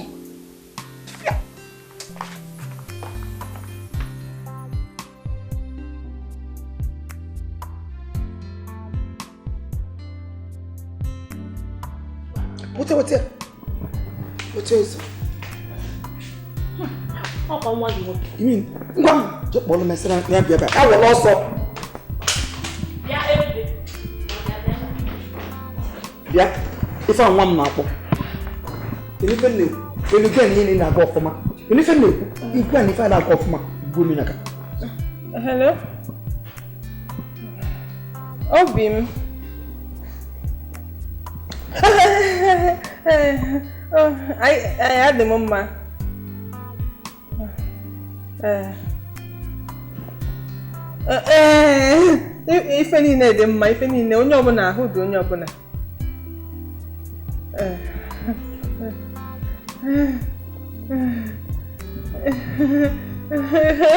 What's eso? Ọkọ nwa gị nwoke. Ngwa m je kpọrọ mesịrị ya bịa bịa. Awọ ọsọ. Ya ebe. bịa ife nwa m na-akpọ ife nne eluigwe niile na-aga ọfụma ife nne ikwe na ife na-aga ọfụma gbuo m n'aka. Hello? Obi m. Adị m mma. Ife niile dị mma, ife niile, onye ọbụla ahụ dị onye ọbụla.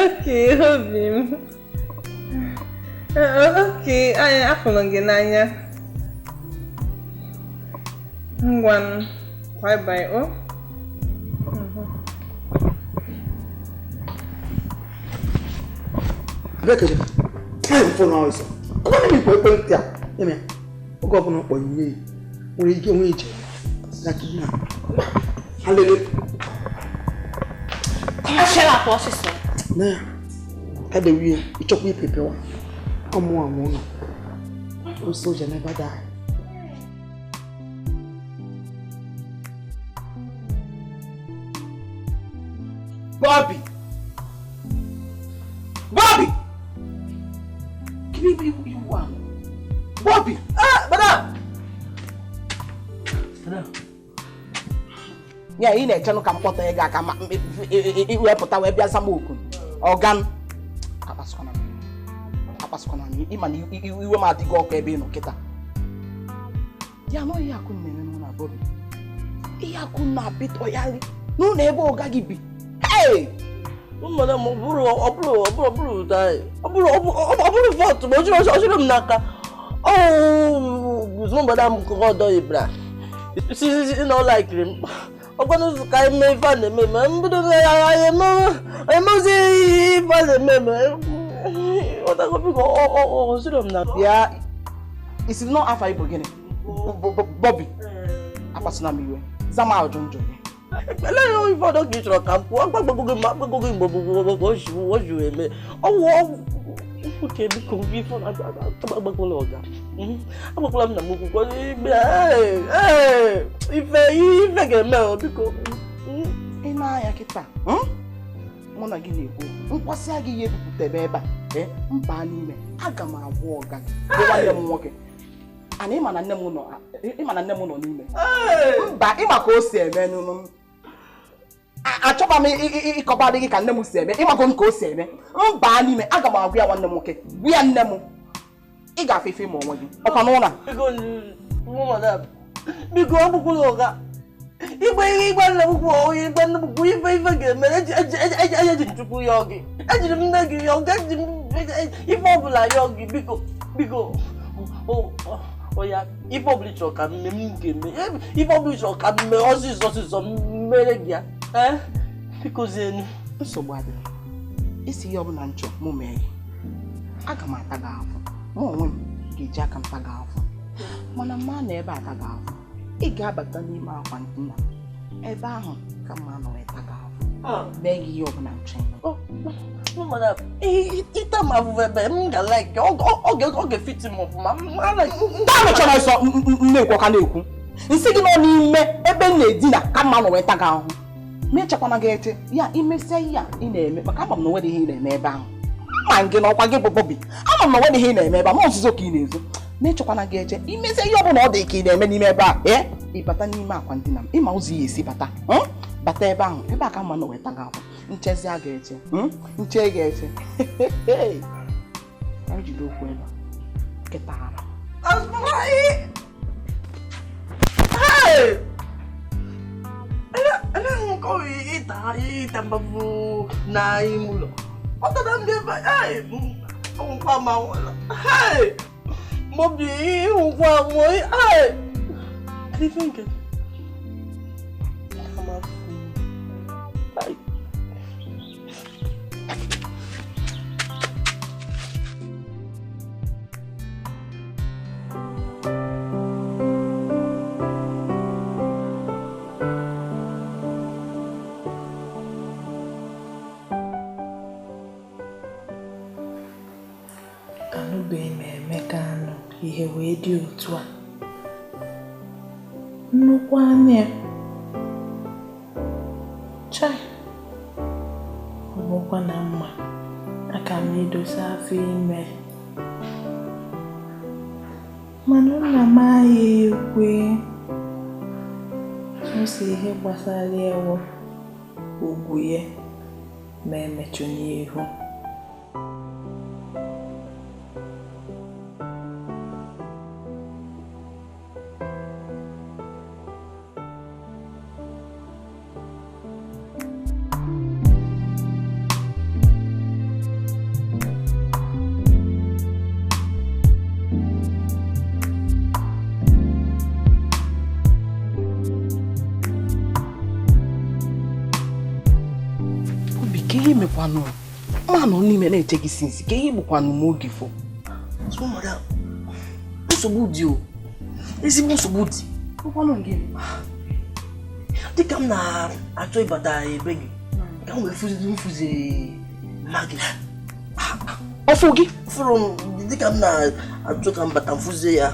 Okay, obi m. Okay, afụrụ gị n'anya. Ngwa, bye bye. Oh. Bekele, time for now is. What do you want to do? Yeah, we go up on you. We get wage. Like now. Hallelujah. Shut up, boss. Nah. Kada we chop me paper. Amo. O soldier never die. Bobby! Give me you want. Bobby! Madam! Yeah, you need to come put a gag. You put away Biasamoku. Organ. Apaskona, even you were mad to go cabin or Kita. Yano Yakun, Bobby. Yakuna bit or Yali. No neighbor Gagibi. Hey! Madam, Obru, die. Obru fought, but you should naka. Oh, Madam Codo Ibra. She's not like him. I'm going to sky me fun, remember, I am what I go, should have not. Yeah, it's not after you beginning. Bobby, I pass on me. Zama, John. Hello, if I don't get your camp, I'm going to go you. Oh, okay, because before I'm going to I'm going to move. Hey, if I get mail, because in my akita, Mona Guinea, what's I give you the baby? Banning, I got my walk. I am walking. And him and a nemono, him and a nemono, but him a coast, man. I chop me Kobadi can nemu say, but I'm going to say, Bani, I got my real one moke. We are Nemo. I got 50 more. Opanona. Because Bukuloga. If I get married, I didn't to Yogi. I didn't make you if I Yogi because oh yeah, if public or can if public or can also some media. Because then so bad. It's your nancho, Mummy. I come at Tagaf. More women get Jack and Tagaf. Manama never Tagaf. A gabatani ma quantina. A baron, come on away Tagaf. Beg you of nancho. Oh, no, madam. It's a mother like I'll get fit him of my like damage. I saw no Wakanuku. Instead of me, a benny dinner, come on away Tagaf. Me chakwana gete ya imese ya ina-eme maka ama m na wedi ihe na-eme ebe ahụ ma nge na ọkwa gị bụ Bobby ama m na wedi ihe na-eme ebe a ma nzuzo ka ị na-ezo me chakwana gete imese ihe ọbụla ọ dị ka ị na-eme n'ime ebe a ịbata n'ime akwa ndina m ịma ụzọ ya esi bata bata ebe ahụ ebe a ka mma na weta gị ahụ nchezi a ga-eche nche ga-eche ka jide okwu ebe ketara I go eat babu na imulo. What them dey buy? Hey, unfa ma. Hey, Bobby, unfa mo. Hey, I think it. Come on. Hey. Ihe wee dị otu a kwanye. Chai. Ọmọkwa na mma. Aka m edosa afọ ime. Mana nna m anyị ekwe. Osi ihe gbasara ewu ugwu ya ma emechu n'ihu. Mekwanu mano n'ime na-eche gị sinsi ka ihe bụkwanụ m oge fọ. So madam, nsogbu dị o. Ezigbo nsogbu dị. Ụkwanụ gị. Dịka m na-achọ ịbata ebe gị, ka m wee mfuzi mma gị. Ọfụ gị? Fụrụ m dịka m na-achọ ka m bata mfuzi ya.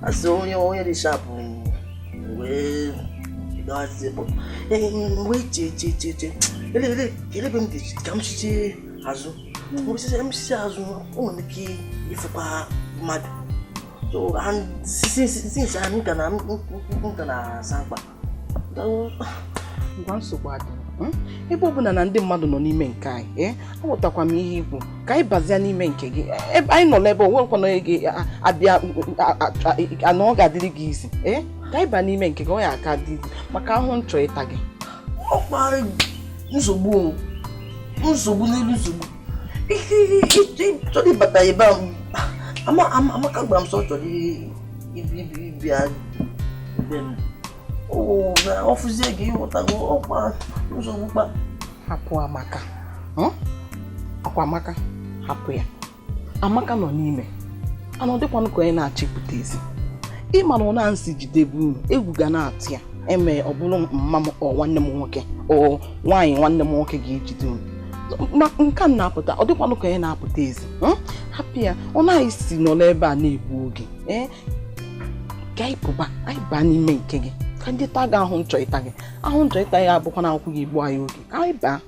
Asị onye dị sharp wee gazie bụ. Wee che. Elebe m dị ka m chiche azụ. Mchiche azụ o nwere ike ịfụkwa mmadụ. So since I'm gonna sangba. Ngwa nsogbu adị. Ebe ọbụla na ndị mmadụ nọ n'ime nke anyị, aghọtakwa m ihe ikwu ka anyị bazia n'ime nke gị. Anyị nọ n'ebe onwekwana gị abịa anọ ọ ga-adịrị gị isi. Ka anyị ba n'ime nke gị ọ ya aka dị maka ahụ nchọ ịta gị. Ọkpa nsogbu n'elu nsogbu. Chọrọ ịbata ebe a amaka gba m sọ chọrọ ibia ebe m. Na ọfụzie gị ịghọtago ọkpa nsogbu kpa. Hapụ Amaka. Akwa Amaka hapụ ya. Amaka nọ n'ime. Anọ dịkwanụ ka onye na-achịpụta ezi. Ịma na ọ na-nsị jidebu unu egwu ga na-atụ ya. Eme ọ bụrụ mma m ọ nwanne m nwoke ọ nwaanyị nwanne m nwoke ga-ejide unu. Ma nke a na-apụta ọ dịkwanụ ka onye na-apụta ezi. Hapụ ya ọ naghị si nọ n'ebe a na-egbu oge. Ka anyị pụba anyị baa n'ime nke gị. Ka ndị taa gị ahụ nchọ ịta gị. Ahụ nchọ ịta ya abụkwa na akwụkwọ gị egbu anyị oge. Ka anyị baa.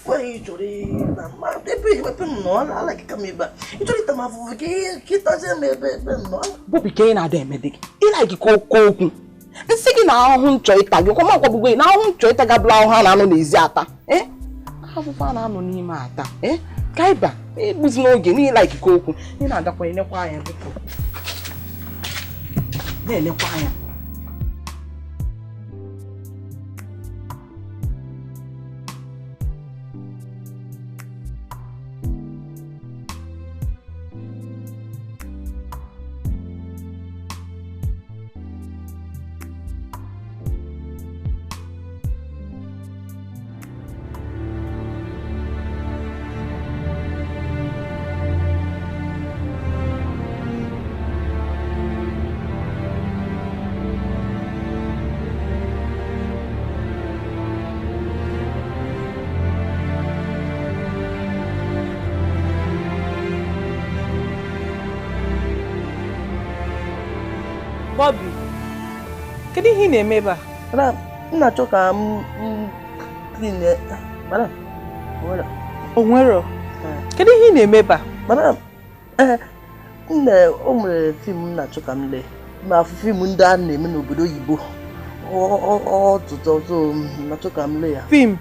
Foi chori na ma depois vai para nós ala que camiba e chori tá ma fu que tá já me no Bobi ke na da emede gị ị like ko okwu nsị gị na ahụ nchọ ịta gị kwa makwa bugwe na ahụ nchọ ịta gị bụla ahụ ha na-anọ n'ezi ata ahụfụ na-anọ n'ime ata ka ịba egbuzi n'oge n'ihi like ko okwu ị na-agakwa enekwa anya biko na-enekwa anya. Bobby, kedu ihe ị na-eme ebe a? Madam, m na-achọ ka m clean madam. Onwero. Kedu ihe ị na-eme ebe a? Madam, o nwere fim m na-achọ ka m lee. Ma fim ndị a na-eme n'obodo oyibo. Ọtụtụ na-achọ ka m lee ya. Fim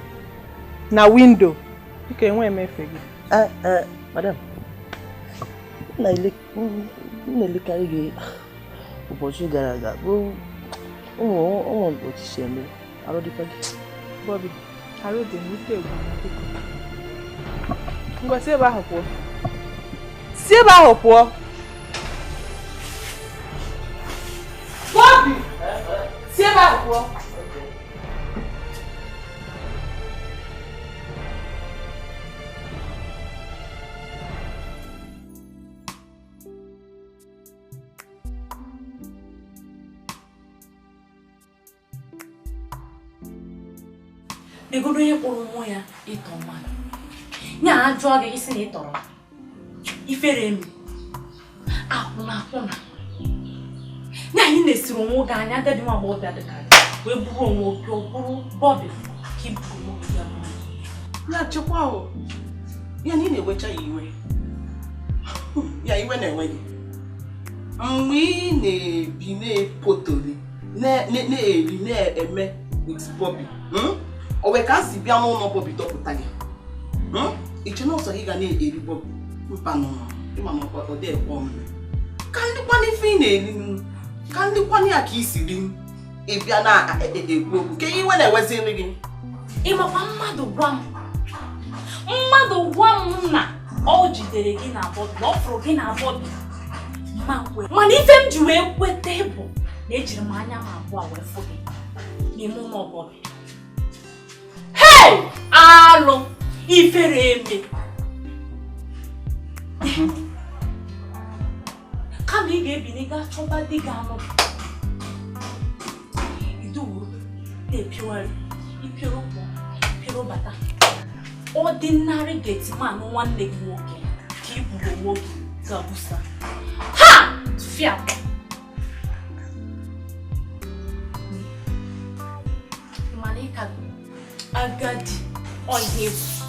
na window. Biko enwe emefe gị. Madam. Na-elekarị gị ụbọchị gara aga bụ ụmụ ọchịchị eme arụ dịkwa gị. Bobby, arụ dị n'ute egwu na biko. Ngwa si ebe ahụ pụọ. Si ebe ahụ pụọ. Bobby! Si ebe ahụ pụọ. Egodo onye kpọrọ mmụọ ya ịtọ mmadụ. Nya ajụọ gị isi na ịtọrọ ifere mi akwụna Na anyị na-esiri onwe oge anya agadi nwa agbọghọ bịa dịka wee bụrụ onwe oge ọ bụrụ Bobby ka iburu onwe oge ya bụrụ. Ya chekwa ahụ. Ya na ị na-ewecha ya iwe. Ya iwe na-enwe gị. Mgbe ị na-ebi na-epotori na-eri na-eme with Bobby. O wee ka si bịa n'ụlọ Bobby dọpụta gị. Iche na ọsọ gị ga na-eri Bobby. Mpa n'ụlọ. Ịma na ọ dị ekwe omume. Ka ndịkwa n'ife ị na-eri ka ndịkwa ya ka isi ri ị bịa na-ekwu okwu. Ka iwe na-eweziri gị. Ịmakwa mmadụ gwa m na ọ jidere gị na Bobby, na ọ fụrụ gị na Bobby. Mana ife m ji wee kweta bụ na ejiri m anya m abụọ wee fụ gị n'ime ụlọ Bobby. Hey! Alụ ifere eme. Kama ị ga-ebili gaa chọba di gị anụ. Iduwu na-epiwari, ipiro ụkwụ, ipiro bata. Ordinary gate man nwanne gị nwoke ka ị buru onwe gị ga-abusa. Ha! Tụfịa! Mana ị ka agadi ọhịa efu.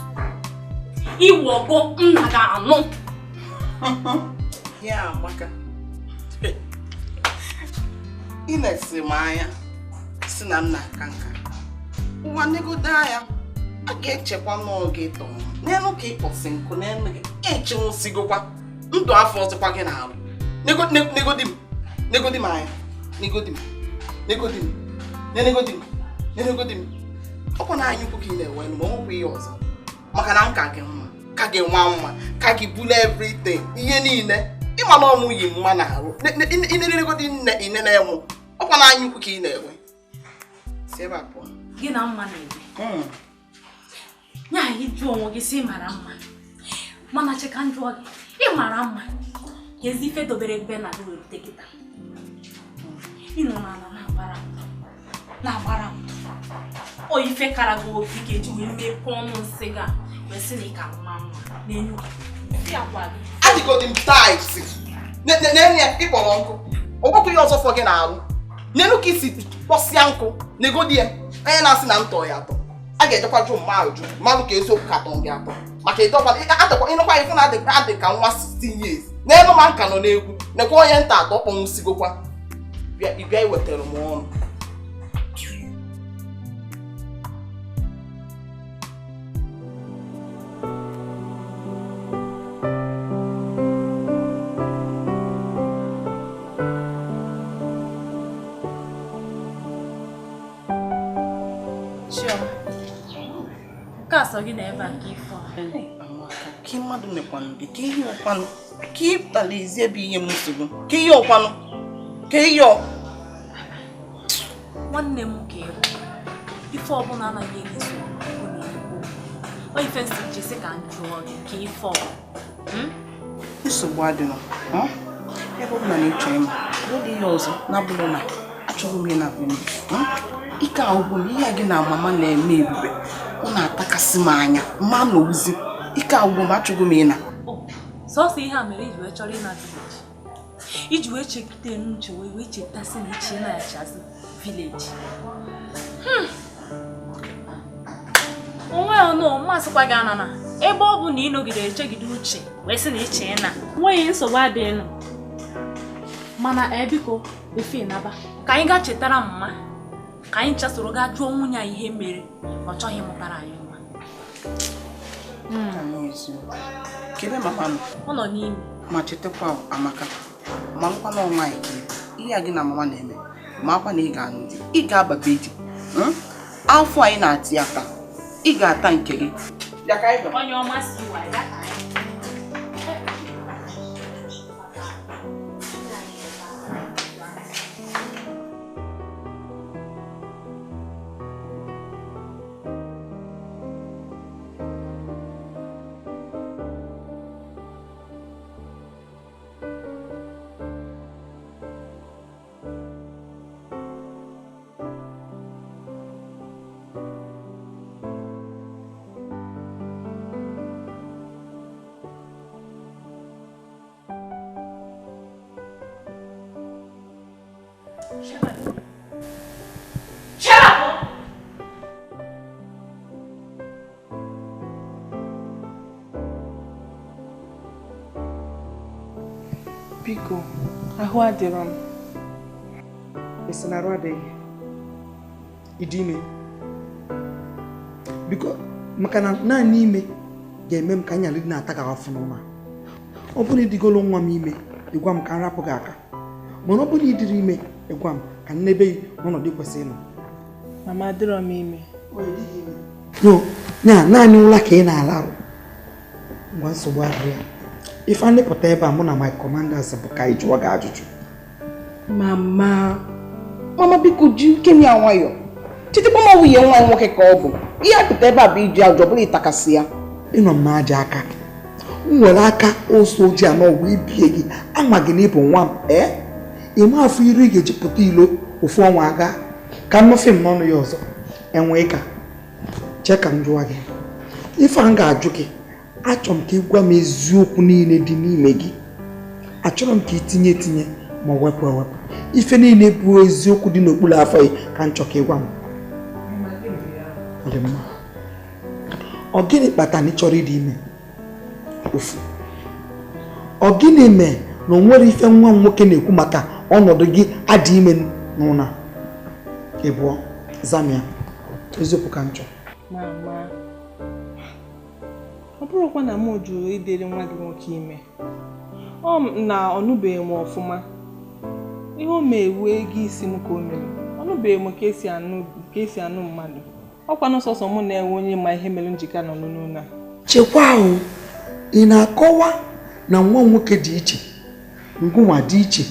Iwu ọgọ nna ga-anụ. Ya amaka. Ị na-esi m anya si na nna aka nka. Ụwa negodo anya a ga-echekwa n'oge ịtọ n'elu ka ịkpọsi nkụ n'elu gị echenwụsigokwa ndụ afọ ọzọkwa gị na-arụ. Negodi m anya. Negodi m. Ọkwa na anyị ukwu ka ị na-ewe ma ọ nwekwa ihe ọzọ. Maka na nka gị mma, ka gị nwa mma, ka gị bulu everything, ihe niile. Ịma na ọmụ yi mma na-arụ. Negodi nne ine na-enwu. Ọkwa na anyị ukwu ka ị na-ewe. Si ebe a pụọ. Gị na mma na-ebe. Nya anyị jụọ onwe gị si mara mma. Mana cheka njụọ gị, ị mara mma. Kezi ife dobere ebe na were tekịta. Ị nọ n'ala na-agbara m. O ife kara gị obi ka eji wee mepee ọnụ nsị gị a wee sị na ị ka mma n'enyu gị. Agwa gị. Adịgodi m taịpsi. N'enye ịkpọrọ nkụ. Ọgwụkwụ ihe ọzọ fọ gị na-arụ. N'elu ka isi kpọsịa nkụ n'egodi ya. Onye na-asị na ntọ ya atọ. A ga-ejekwa jụ mma ajụ mmadụ ka eziokwu ka atọ gị atọ. Maka ịnụkwa ife na-adị ka nwa 16 years. N'elu ma nka nọ n'egwu. Nekwa onye nta atọ kpọnwụsigokwa. Ịbịa iwetara m ọnụ. Ka gị na ebe a ka ifo ka mmadụ mekwanụ gị ka ihe ọkwanụ ka ịtalizie ebe ihe m nsogbu ka ihe ọkwanụ ka ihe nwanne m ka ịbụ ife ọbụla anaghị egizo o ife nsị jesi ka njụọ gị ka ife nsogbu adịnọ ebe ọbụla na-eche ịma oge ihe ọzọ na-abụrụ na achọghị m ị na-abụ ike ahụhụ na ihe gị na mama na-eme ebube ọ na-atakasị m anya mma na ozi ike agwụgwọ m achọghị m ịna sọsọ ihe a mere iji wee chọrọ ịna vileji iji wee chekute n'uche wee chetasị na ichie na-achazi vileji onwe ọnụ mmasịkwa gị anana ebe ọ bụ na ị nọgide echegide uche wee sị na ichie na nweghị nsogbu adịghị mana ebiko efe naba ka anyị gaa chetara mma ka anyị chasoro gaa jụọ nwunye ya ihe mere ọ chọghị mụtara anyị nwa. Kebe mama m ọ nọ n'ime ma chetakwa amaka ma nkwa na ọnwa anyị ihe gị na mama na-eme ma akwa na ị ga-anụ di ị ga-aba be di afọ anyị na-ati ata ị ga-ata nke gị onye ọma si wa ya ka anyị Biko, ahụ adịrọ m. Esi na arụ adịghị. Ịdị ime. Biko, maka na naanị ime ga-eme m ka anyalị dị na-ata ka afọ n'ụma. Ọ bụrụ na ịdịgolo nwa m ime, ịgwa m ka m rapụ gị aka. Mana ọ bụrụ na ịdịrị ime, ịgwa m ka m nebe gị n'ọnọdụ kwesịrị ịnọ. Mama adịrọ m ime. No, naanị ụla ka ị na-alarụ. Ngwa nsogbu adịrị ya. Ife a nlepụta ebe a mụ na my commanders bụ ka ị jụọ gị ajụjụ. Mama biko ji kemi anwayo. Chitikwa ma nwunye nwa nwoke ka ọ bụ. Ihe apụta ebe a bụ iji ajọ bụrụ ịtakasị ya. Ịnọ m n'aja aka. M were aka ose ojii anọ wee bie gị ama gị na ịbụ nwa m. Ịma afọ iri ị ga-eji pụta ilo ofu ọnwa aga ka nnọfe m n'ọnụ ya ọzọ. Enwee ka chee ka m jụọ gị. Ife a m ga-ajụ gị, achọrọ m ka ị gwa m eziokwu niile dị n'ime gị. Achọrọ m ka ị tinye ma wepụ ewepụ. Ife niile bụ eziokwu dị n'okpuru afọ gị ka m chọọ ka ị gwa m. Ọ dị mma. Ọ gịnị kpatara na ị chọrọ ịdị ime? Ofu. Ọ gịnị mee na o nwere ife nwa m nwoke na-ekwu maka ọnọdụ gị adị ime n'ụna? Ịbụọ, zamia. Eziokwu ka m chọrọ. Mama, ọ bụrụkwa na m jụrụ idere nwa gị nwoke ime. Na ọ nụbeghị m ọfụma. Ihe o mee ewe gị isi m ka o mere. Ọ nụbeghị m ka esi anụ mmadụ. Ọkwa n'ọsọsọ mụ na-enwe onye ma ihe mere njika nọ n'ụlọ a. Chekwa ahụ, ị na-akọwa na nwa nwoke dị iche, ngụnwa dị iche,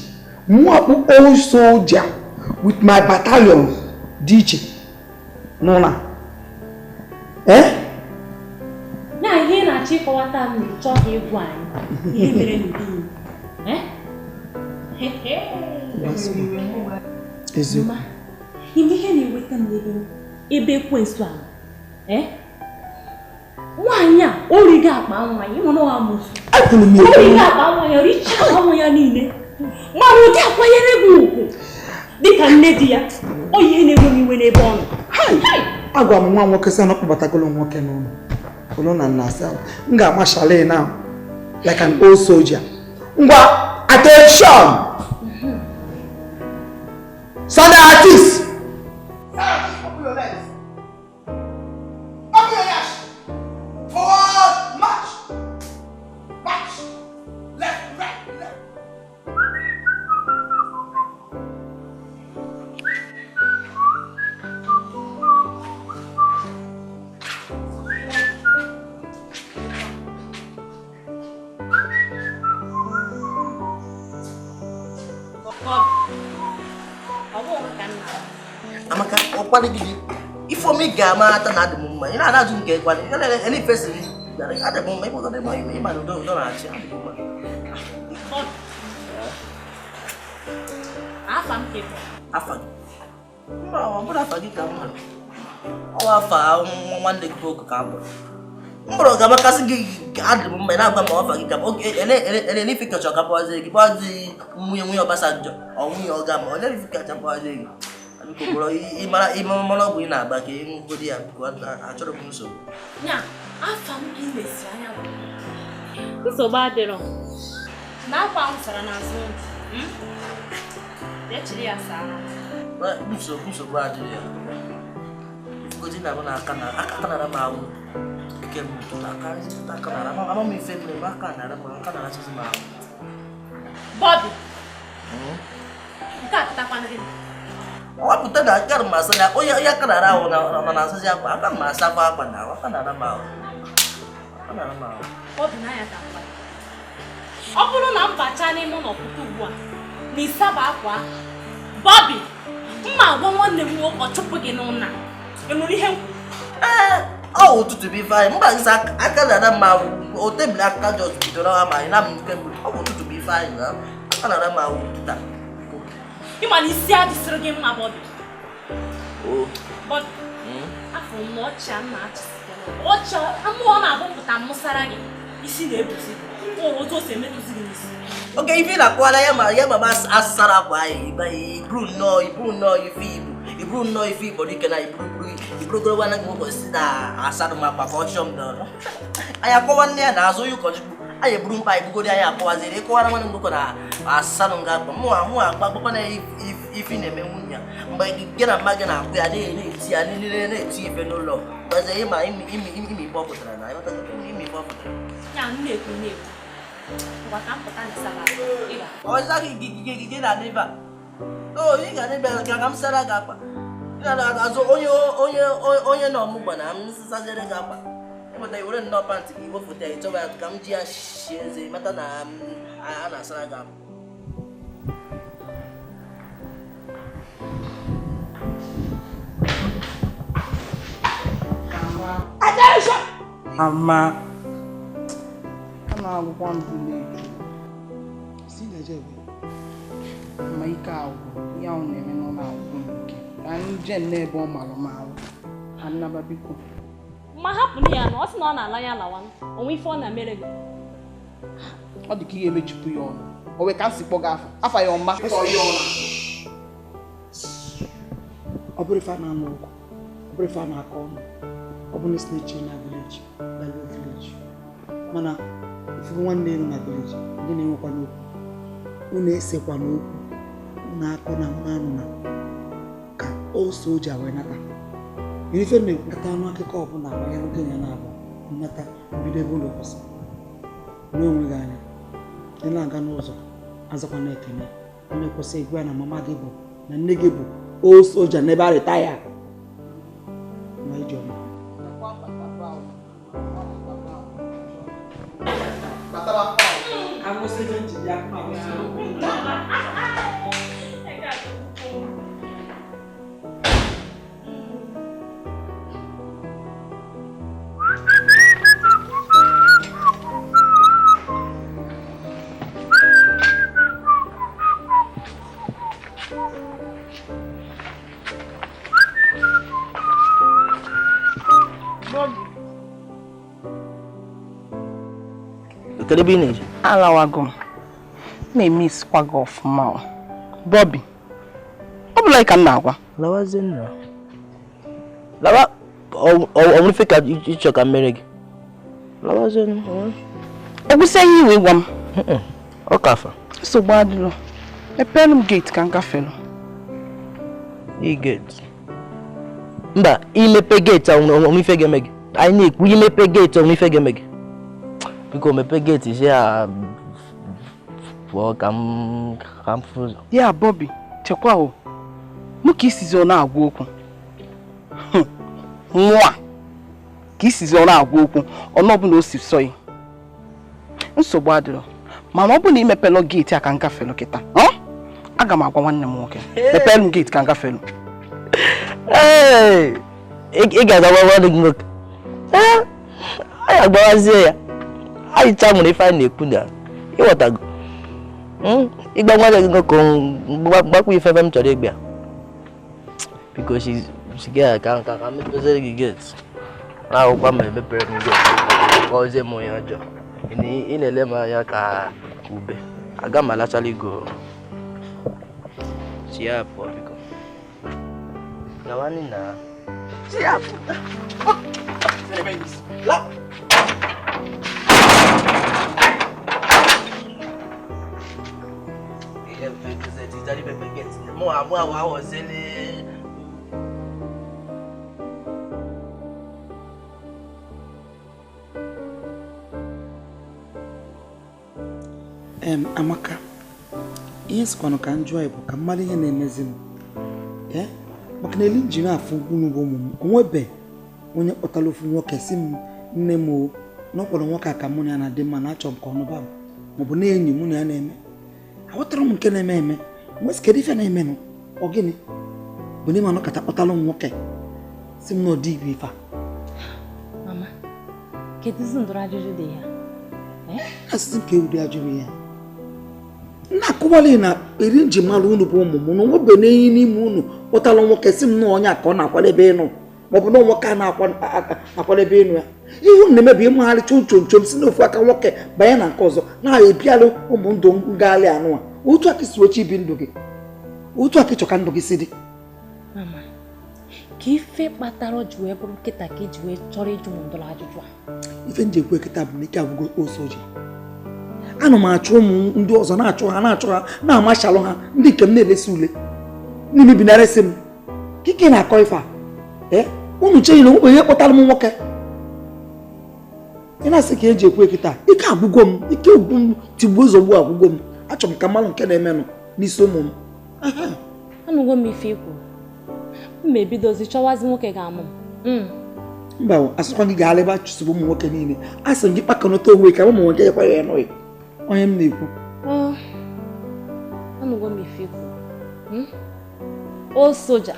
mụọ bụ old soldier with my battalion dị iche n'ụlọ. Na ihe na-achọ ịkọwata m chọghị ịgwa anyị ihe mere n'udu. Eziokwu. Ime ihe na-eweta m ebe ekwensu ahụ. Nwaanyị a origo akpa nwa ya, ịmụ na ọ amụsụ. Origo akpa nwa ya, richa akpa nwa ya niile. Mana ụdị akwanyere gị ugwu dịka nne di ya, onye na-ewe m iwe n'ebe ọ nọ. Agwa m nwa nwoke sị na ọ kpọbatagolo nwoke n'ụlọ. Ụlọ na nna asị ahụ. M ga-amashale now like an old soldier. Ngwa, attention! Sunday artist! Open your legs. Open your legs. Forward, march. March. Left, right, left. Amaka, ọkpara gị ifo mi ga-amata na adị m mma. Ị na-adajụ nke kwani. Ele ifesi adị m mma. Ịkpọkọta m ịma na udo na-achị adị m mma. Afa m kepụ. Afa gị? Mba, ọ bụrụ afa gị ka mma. Ọ afa nwanne gị bụ ka m bụrụ. Mbụrụ ga-amakasị gị adị m mma. Ị na-agwa m ọfa gị ka m. Ele ife kacha ka pọzie gị. Pọzie nwunye Obasanjo ọ nwunye ọga ma ele ife kacha pọzie gị. Bikoro ịmara ọgwụ ị na-agba ka ịṅụgodi ya achọrọ m nsogbu. Ya, afa m ka ị mesi anya bụ. Nsogbu adịrọ. Na akwa m sara n'azụ ntị. Echiri ya saa. Nsogbu adịrị ya. Ngodi na-abụ na aka nara m ahụ. Ike m aka nara m. Ama m ife mere m aka nara chizi m ahụ. Bobby. Nke a pụtakwana gị. Ọ pụta na aka m asa ya onye aka nara ahụ na na-asazi akwa aka m asakwa akwa na aka nara m ahụ. Bobby na ya ka mkpa. Ọ bụrụ na m bacha n'ime ụlọ pụta ugbu a na ịsaba akwa Bobby, mma agwa nwanne m nwoke ọ chụpụ gị n'ụlọ. Ị nụrụ ihe m kwuru? Ọ ụtụtụ bụ ife anyị mba gị aka nara m ahụ o tebụl aka ji ọtụtụ bidoro ha ma anyị na m nke mbụ ọ bụ ụtụtụ bụ ife anyị aka nara m ahụ taa. Ịma na isi adịsịrị gị mma Bobby. Bobby, afọ m na ọchị a na-achịsị ọchị amụọ na-abụpụta mmụsara gị isi na-ebuzi. Okay, if you like what I am, Asara, by Bruno, Bruno, if you can, I broke one and go sit a Sadama function. I have one there, and so you could. I have broom by good. I have was a requirement to look at a salon gap more, if in a memoria. But you get a magana, we are in tea, no law. But they might me popular, and I want to me popular. Oh, it's like you get a neighbor. Oh, you got a neighbor, I'm Saragapa. Onye no mugba na msazere gapa. But I wouldn't know part to go for the so I come to a matter na ana Saragapa. Mama, come on, one village. See the job. My cow, young name on our wound. And Jen never mal. And never be good. My happen here, not on a lion one, only for America. What the key image to you on? Or we can't see Pogaf. After your mark or your Obrifana, Obrifana corner. Open snitch in a village, by your village. Mana, if you one day in a village, then you open Une se kwano na kona mwana ka o soja wenata. Ife me nkata no akeka obuna ba ya ngenya na abo. Nata bido ebondo kosa. No nwe ganya. Ina nga n'ụzọ azakwa na ekene. Onye kwụsị igwe na mama gị bụ na nne gị bụ o soja never retire. Ma ijo. Could it be needed? Alawago. May miss Quag off Mao. Bobby. What like a nawa? Lawa's in there. Lawa, only think at each of America. Lawa's in. I will say you will one. Okay. So bad. A pen gate can fellow. He gets. But he may pay gate on me figure meg. I need we may pay gate on me figure meg. Because my pay gate is here. Walk, I'm full. Yeah, Bobby. Chakwa. Mukis is on our walk. Mwah. Kiss is on our walk. Or no no si soy. So bad. Mama buni me pelo gate ya kanka fellow kita. Huh? Agama kwa one walking. The pen gate kanka fellow. Hey! Got a wedding look. I was here. I tell me if I need Punda. You want to go? You don't want to go back with them to Arabia. Because she get a can't get. Now, come and be pregnant. Cause them more job. In a lemma yaka ube. I got my actually go. See ya, poor because. Now, I need na. See ya. Amaka, yes, kwano ka enjoy bụ ka mmadụ ihe na-emezi m. Maka na eli njiri afọ ugwu ụmụ onwebe onye kpọtara ofu nwoke si m nne m o n'ọkpọrọ nwoke aka mụ na ya na-adị mma na achọ m ka ọnụ ba m maọbụ na enyi mụ na ya na-eme. Aghọtara m nke na-eme eme nwesị kedu ife na-eme nụ ọ gịnị bụ n'ime anọkọta kpọtara m nwoke si m na ọdị igwe ife a. Mama, kedu ndụrụ ajụjụ dị ya? Asịsị m ka ewudi ajụrụ ya. Nna akụwali na eri nji mmalụ unu bụ ụmụ m na nwebe na-eyi n'ime unu kpọtara nwoke si m na onye aka ọ na-akwadebe ịnụ maọbụ na nwoke a na-akwadebe ịnụ ya ihu na-emebi ịmụgharị chom si n'ofu aka nwoke banye na nke ọzọ na-ebialụ ụmụ ndụ ngagharị anụ a otu aka si wechi ibi ndụ gị otu aka ịchọka ndụ gị si dị mama ka ife kpatara ji wee bụrụ nkịta ka iji wee chọrọ ịjụ m ndọrọ ajụjụ a ife nji ekwu ekịta bụ na ike agwụgo osoji ana m achụ ụmụ ndị ọzọ na-achụ ha na-amachalụ ha ndị nke m na-elesi ule n'ime bi na-eresi m kike na-akọ ife a ụmụ chenyi na onye kpọtara m nwoke ị na-asị ka eji ekwu ekịta ike agwụgo m ike ogwu m tigbuo ozogbu agwụgo m achọrọ m ka mmanụ nke na-emenụ n'isi ụmụ m anụgo m ife ikwu mma ebidozi chọwazi nwoke ga-amụ m mba asịkwa gị ga-alịba chụsịbụ ụmụ nwoke niile a sị m gị kpakọnata onwe ka ụmụ nwoke ekweghị ya nọghị onye m na-ekwu anụgo m ife ikwu o soja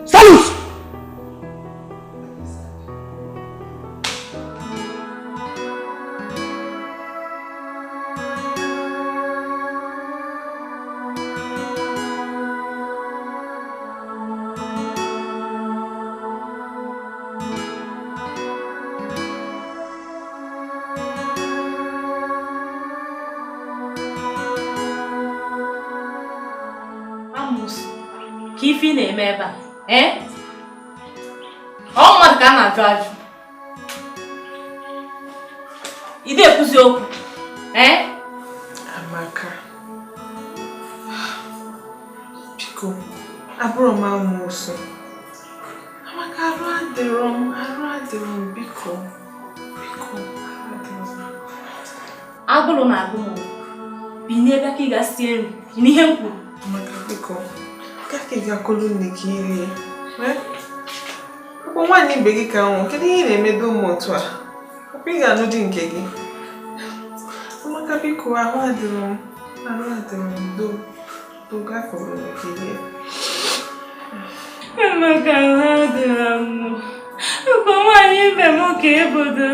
Salus! Ka ife na-eme ebe a ọ mmadụ ka a na-ajụ ajụ ide ekwuzi okwu Amaka biko abụrụ m amụsụ Amaka arụ adịrọ m biko agụrụ na-agụ m bi n'ebe ka ị ga-sie nri n'ihe m kwuru Amaka biko ka ị ga-akọlụ nne ka iri ya akwụkwọ nwaanyị ibe gị ka nwụ kedu ihe na-emedo m otu a akwụkwọ ị ga-anụ di nke gị Amaka biko ahụ adịrọ m do gafọrọ nne ka iri ya Amaka ahụ adịrọ m akwụkwọ nwaanyị ibe m ka ebodo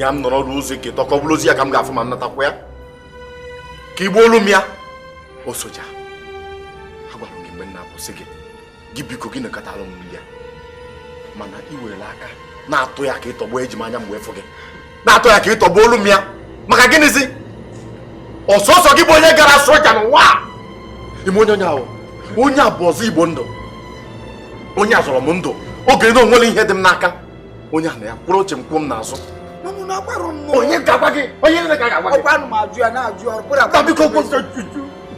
ya m nọrọ n'ụzọ ike tọkọ bụrụ ozi ya ka m ga-afụ ma nnatakwa ya ka igbo olu m ya o soja agwara m gị mgbe m na-apụsị gị biko gị nakọtara m ya mana ị werela aka na-atụ ya ka ịtọgbuo eji m anya mgbe efu gị na-atụ ya ka ịtọgbuo olu m ya maka gịnịzi ọsọsọ gị bụ onye gara soja n'ụwa ime onye ahụ onye abụọ ọzọ igbo ndụ onye azọrọ m ndụ oge na onwere ihe dị m n'aka onye a na ya kwụrụ oche m kwuo m n'azụ onye ga-agwa gị onye nne ga-agwa gị ọkwa m ajụ ya na-ajụ ọrụ pụrụ biko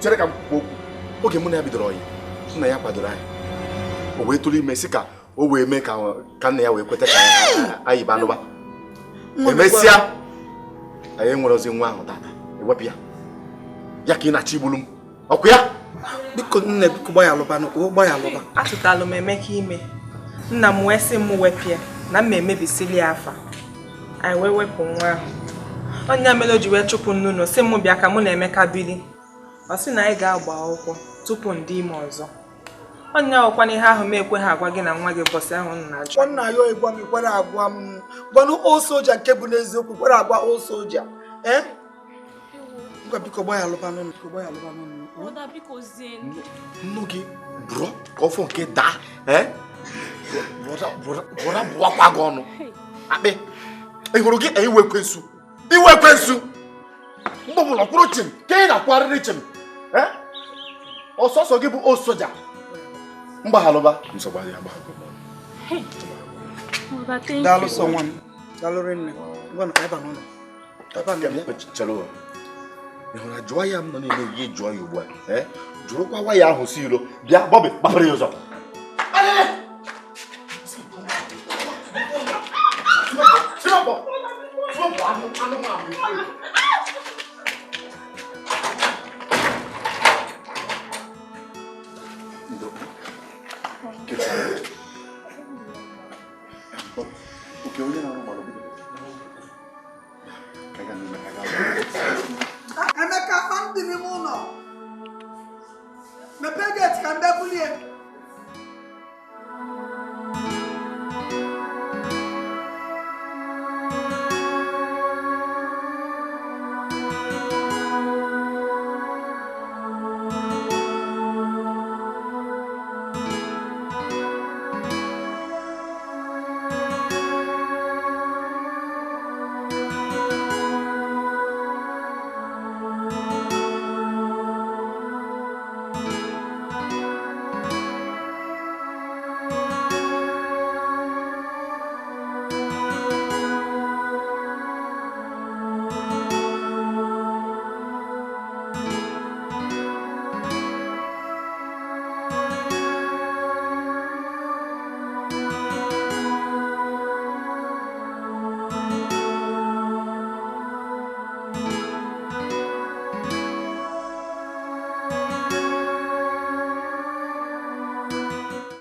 chere ka m kwuo okwu oge mụ na ya bidoro ọyị nna ya kwadoro anyị o wee tụrụ ime si ka o wee mee ka nna ya wee kweta ka anyị ba anụba emesịa anyị nwere ozi nwa ahụ tata ewepụ ya ka ị na-achọ igbulu m ọkụ ya biko nne biko gbaya alụba atụtalụ m Emeka ime nna m wee sị m wepụ ya na m emebisili ya afa anyị wee wepụ nwa ahụ onye mere o ji wee chụpụ nnụnụ sị m bịa ka mụ na Emeka biri ọ sị na anyị ga-agba akwụkwọ tupu ndị ime ọzọ. Onye ọkwana ihe ahụ m ekwe ha agwa gị na nwa gị bọsị ahụ nna ajụ. Nwanna ya ịgwa m ikwere agwa m gbanụ o soja nke bụ n'eziokwu kwere agwa o soja ngwa biko gba ya alụba n'ụlọ nnu gị bụrụ ka ọfọ nke daa bụra bụwakwa gị ọnụ akpị ị hụrụ gị iwe ekwensu mgbe ọbụla kwụrụ chim ka ị na-akwụgharịrị chim ọsọsọ gị bụ o soja mgbaghalụba nsogbu adịghị agbaghalụ daalụ sọ nwa m daalụrị nne ngwa na ịba n'ụlọ chere ị hụrụ jụọ ya m nọ n'ime ihe jụọ ya ugbu a jụrụkwa waya ahụ si ilo bịa Bobby gbapere ya ụzọ Emeka, I'm the moon. My parents can double here.